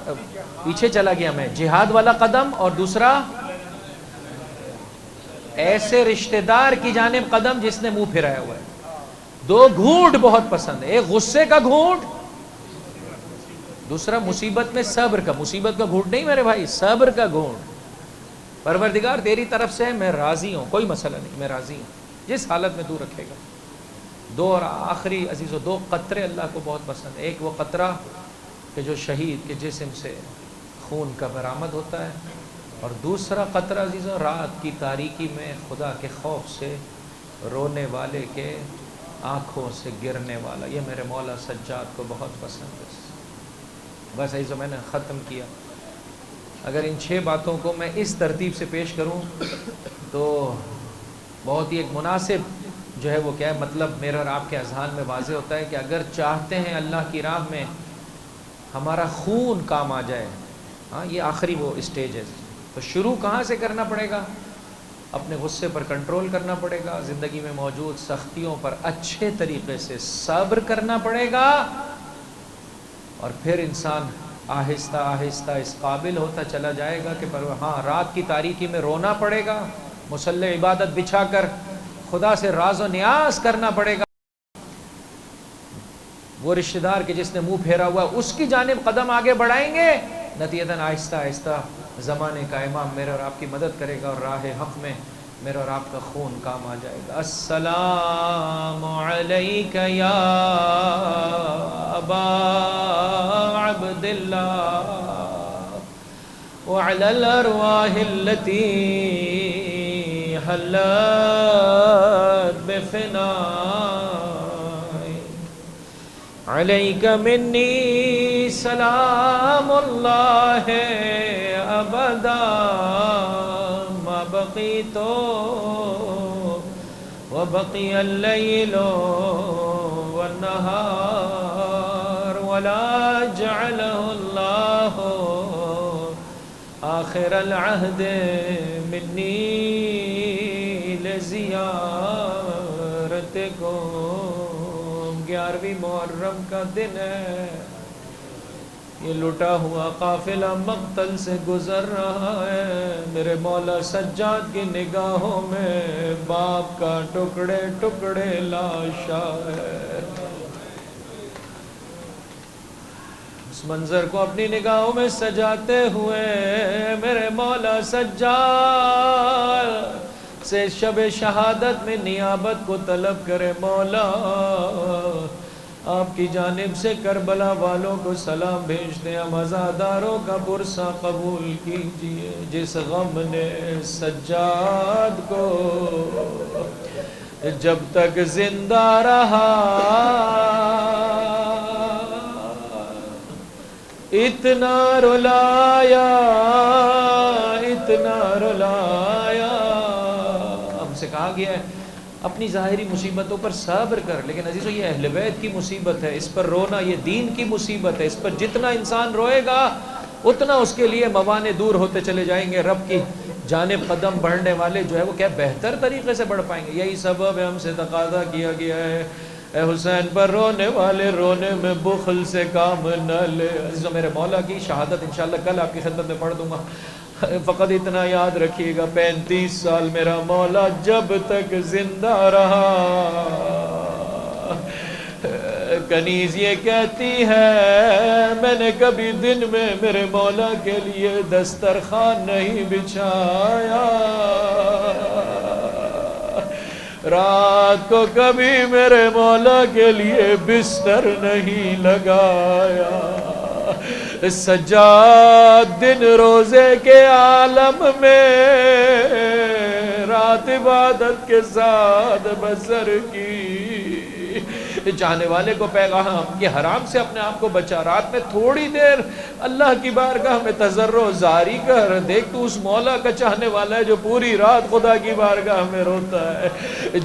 پیچھے چلا گیا میں. جہاد والا قدم اور دوسرا ایسے رشتہ دار کی جانب قدم جس نے منہ پھرایا ہوا ہے. 2 گھونٹ بہت پسند ہے. ایک غصے کا گھونٹ، دوسرا مصیبت میں صبر کا. مصیبت کا گھونٹ نہیں میرے بھائی، صبر کا گھونٹ. پروردگار تیری طرف سے میں راضی ہوں، کوئی مسئلہ نہیں، میں راضی ہوں جس حالت میں تو رکھے گا. 2 اور آخری عزیزو 2 قطرے اللہ کو بہت پسند ہے. ایک وہ قطرہ کہ جو شہید کے جسم سے خون کا برآمد ہوتا ہے، اور دوسرا قطرہ عزیزو رات کی تاریکی میں خدا کے خوف سے رونے والے کے آنکھوں سے گرنے والا. یہ میرے مولا سجاد کو بہت پسند ہے. بس عزیزو میں نے ختم کیا. اگر ان 6 باتوں کو میں اس ترتیب سے پیش کروں تو بہت ہی ایک مناسب جو ہے وہ کیا ہے، مطلب میرے اور آپ کے اذہان میں واضح ہوتا ہے کہ اگر چاہتے ہیں اللہ کی راہ میں ہمارا خون کام آ جائے، ہاں یہ آخری وہ اسٹیج ہے، تو شروع کہاں سے کرنا پڑے گا؟ اپنے غصے پر کنٹرول کرنا پڑے گا، زندگی میں موجود سختیوں پر اچھے طریقے سے صبر کرنا پڑے گا، اور پھر انسان آہستہ آہستہ اس قابل ہوتا چلا جائے گا کہ ہاں رات کی تاریکی میں رونا پڑے گا، مصلی عبادت بچھا کر خدا سے راز و نیاز کرنا پڑے گا، وہ رشتہ دار کے جس نے منہ پھیرا ہوا اس کی جانب قدم آگے بڑھائیں گے، نتیجتاً آہستہ آہستہ زمانے کا امام میرے اور آپ کی مدد کرے گا، اور راہ حق میں میرا اور آپ کا خون کام آ جائے گا۔ السلام علیک یا ابا عبداللہ وعلی الارواح التي حلت بفنائك علیک منی سلام اللہ ابدا ما بقیت وبقی اللیل والنہار ولا جعلہ اللہ آخر العہد منی لزیارتکم۔ 11ویں محرم کا دن ہے، یہ لٹا ہوا قافلہ مقتل سے گزر رہا ہے، میرے مولا سجاد کی نگاہوں میں باپ کا ٹکڑے ٹکڑے لاشا ہے۔ اس منظر کو اپنی نگاہوں میں سجاتے ہوئے میرے مولا سجاد سے شب شہادت میں نیابت کو طلب کرے، مولا آپ کی جانب سے کربلا والوں کو سلام بھیجتے ہیں، ہم عزاداروں کا پرسہ قبول کیجئے۔ جس غم نے سجاد کو جب تک زندہ رہا اتنا رلایا، اتنا رلایا۔ ہم سے کہا گیا ہے اپنی ظاہری مصیبتوں پر صبر کر، لیکن عزیزو یہ اہل بیت کی مصیبت ہے، اس پر رونا یہ دین کی مصیبت ہے، اس پر جتنا انسان روئے گا اتنا اس کے لیے موانع دور ہوتے چلے جائیں گے، رب کی جانب قدم بڑھنے والے جو ہے وہ کیا بہتر طریقے سے بڑھ پائیں گے۔ یہی سبب ہے ہم سے تقاضا کیا گیا ہے، اے حسین پر رونے والے رونے میں بخل سے کام نہ لے۔ عزیزو میرے مولا کی شہادت انشاءاللہ کل آپ کی خدمت میں پڑھ دوں گا، فقط اتنا یاد رکھیے گا 35 سال میرا مولا جب تک زندہ رہا۔ کنیز یہ کہتی ہے میں نے کبھی دن میں میرے مولا کے لیے دسترخوان نہیں بچھایا، رات کو کبھی میرے مولا کے لیے بستر نہیں لگایا۔ سجاد دن روزے کے عالم میں رات عبادت کے ساتھ بسر کی، چاہنے والے کو پیغام یہ حرام سے اپنے آپ کو بچا، رات میں تھوڑی دیر اللہ کی بارگاہ میں تضرع زاری کر، دیکھ تو اس مولا کا چاہنے والا ہے جو پوری رات خدا کی بارگاہ میں روتا ہے۔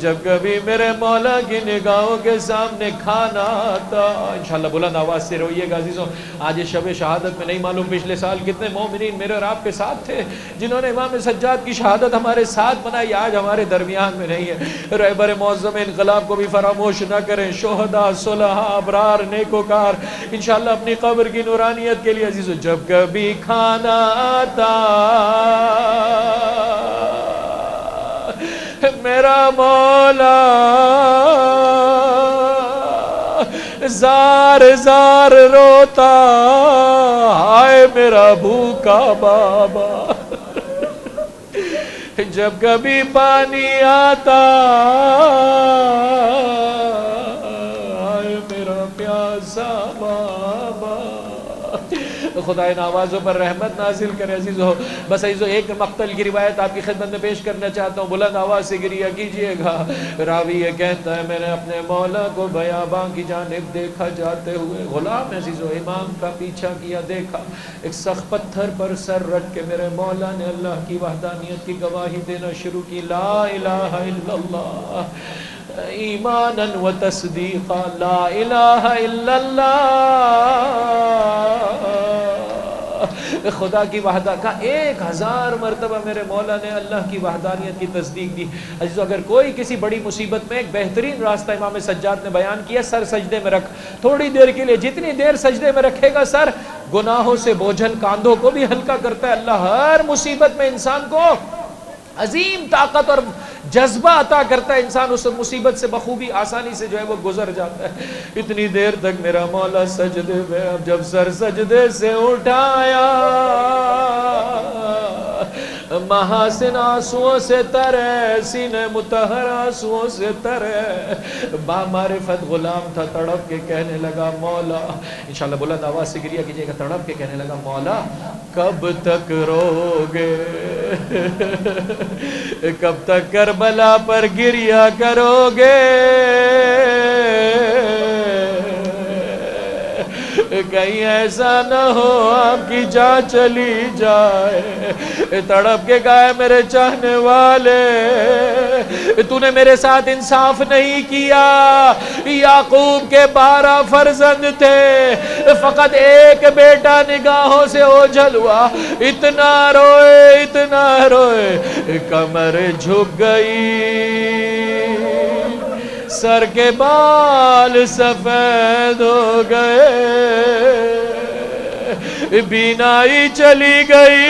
جب کبھی میرے مولا کی نگاہوں کے سامنے کھانا آتا، انشاءاللہ بلند آواز سے روئیے گا عزیزوں۔ آج شب شہادت میں نہیں معلوم پچھلے سال کتنے مومنین میرے اور آپ کے ساتھ تھے جنہوں نے امام سجاد کی شہادت ہمارے ساتھ بنائی، آج ہمارے درمیان میں نہیں ہے۔ رہبر معظم انقلاب کو بھی فراموش نہ کریں، شہداء، صلحاء، ابرار، نیکوکار انشاءاللہ اپنی قبر کی نورانیت کے لیے عزیزو جب کبھی کھانا آتا میرا مولا زار زار روتا، ہائے میرا بھوکا بابا۔ جب کبھی پانی آتا میرا پیاسا بابا۔ خدا ان آوازوں پر رحمت نازل کرے عزیزو۔ بس عزیزو ایک مقتل کی روایت آپ کی خدمت میں پیش کرنا چاہتا ہوں، بلند آواز سے گریہ کیجئے گا۔ راوی یہ کہتا ہے میں نے اپنے مولا کو بیاباں کی جانب دیکھا جاتے ہوئے، غلام عزیزو امام کا پیچھا کیا، دیکھا ایک سخت پتھر پر سر رکھ کے میرے مولا نے اللہ کی وحدانیت کی گواہی دینا شروع کی، لا الہ الا اللہ ایمانا و تصدیقا لا الہ الا اللہ، خدا کی وحدہ کا 1000 مرتبہ میرے مولا نے اللہ کی وحدانیت کی تصدیق دی۔ عزیزو، اگر کوئی کسی بڑی مصیبت میں، ایک بہترین راستہ امام سجاد نے بیان کیا، سر سجدے میں رکھ، تھوڑی دیر کے لیے، جتنی دیر سجدے میں رکھے گا سر، گناہوں سے بوجھل کاندھوں کو بھی ہلکا کرتا ہے۔ اللہ ہر مصیبت میں انسان کو عظیم طاقت اور جذبہ عطا کرتا ہے، انسان اس مصیبت سے بخوبی آسانی سے جو ہے وہ گزر جاتا ہے۔ اتنی دیر تک میرا مولا سجدے میں، اب جب سر سجدے سے اٹھایا، محاسن آنسوؤں سے ترے، سینے مطہر آنسوؤں سے ترے، بامعرفت غلام تھا، تڑپ کے کہنے لگا مولا، انشاءاللہ بلند آواز سے گریہ کیجئے گا، تڑپ کے کہنے لگا مولا کب تک روگے، کب تک کربلا پر گریہ کرو گے، کہیں ایسا نہ ہو آپ کی جان چلی جائے۔ تڑپ کے کہا میرے چاہنے والے، تو نے میرے ساتھ انصاف نہیں کیا۔ یعقوب کے 12 فرزند تھے، فقط ایک بیٹا نگاہوں سے اوجھل ہوا، اتنا روئے کمر جھک گئی، سر کے بال سفید ہو گئے، بینائی چلی گئی،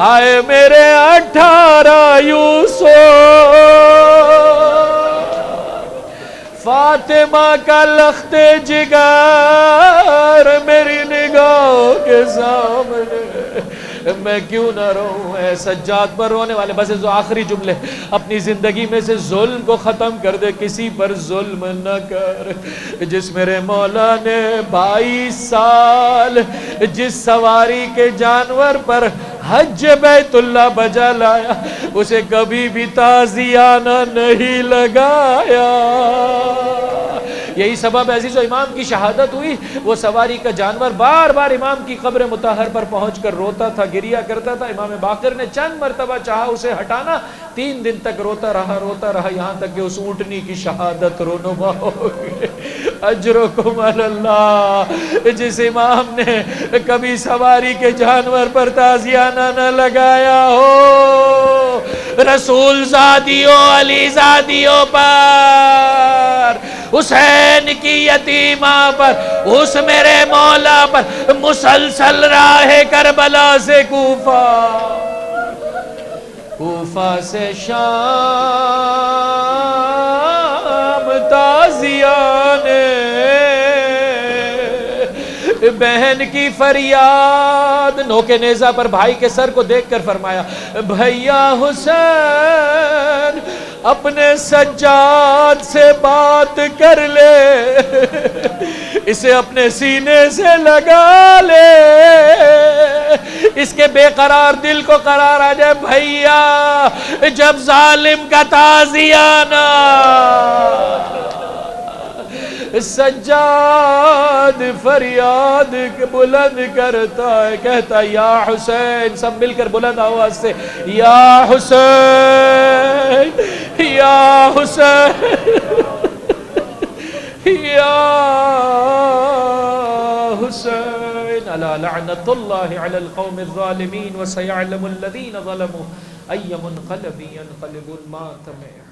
آئے میرے 18 یوسف، فاطمہ کا لخت جگر میری نگاہوں کے سامنے، میں کیوں نہ روؤں اے سجاد پر رونے والے۔ بس جو آخری جملے، اپنی زندگی میں سے ظلم کو ختم کر دے، کسی پر ظلم نہ کر۔ جس میرے مولا نے 22 سال جس سواری کے جانور پر حج بیت اللہ بجا لایا، اسے کبھی بھی تازیانہ نہیں لگایا۔ یہی سبب ہے عزیزو، امام کی شہادت ہوئی، وہ سواری کا جانور بار بار امام کی قبر مطہر پر پہنچ کر روتا تھا، گریہ کرتا تھا۔ امام باقر نے چند مرتبہ چاہا اسے ہٹانا، 3 دن تک روتا رہا، یہاں تک کہ اس اونٹنی کی شہادت رونما ہو گئی۔ اجرکم علی اللہ۔ جس امام نے کبھی سواری کے جانور پر تازیانہ نہ لگایا ہو، رسول زادیوں، علی زادیوں پر، حسین کی یتیمہ پر، اس میرے مولا پر مسلسل راہ کربلا سے کوفہ سے شام تازیانے، بہن کی فریاد، نوکے نیزہ پر بھائی کے سر کو دیکھ کر فرمایا بھیا حسین اپنے سجاد سے بات کر لے، اسے اپنے سینے سے لگا لے، اس کے بے قرار دل کو قرار آ جائے۔ بھیا جب ظالم کا تازیانہ سجاد فریاد بلند کرتا ہے، کہتا یا حسین، سب مل کر بلند آواز سے یا حسین، یا حسین، یا حسین، الا لعنت اللہ علی القوم الظالمین وسیعلم الذین ظلموا ای منقلب ینقلبون ما تمع۔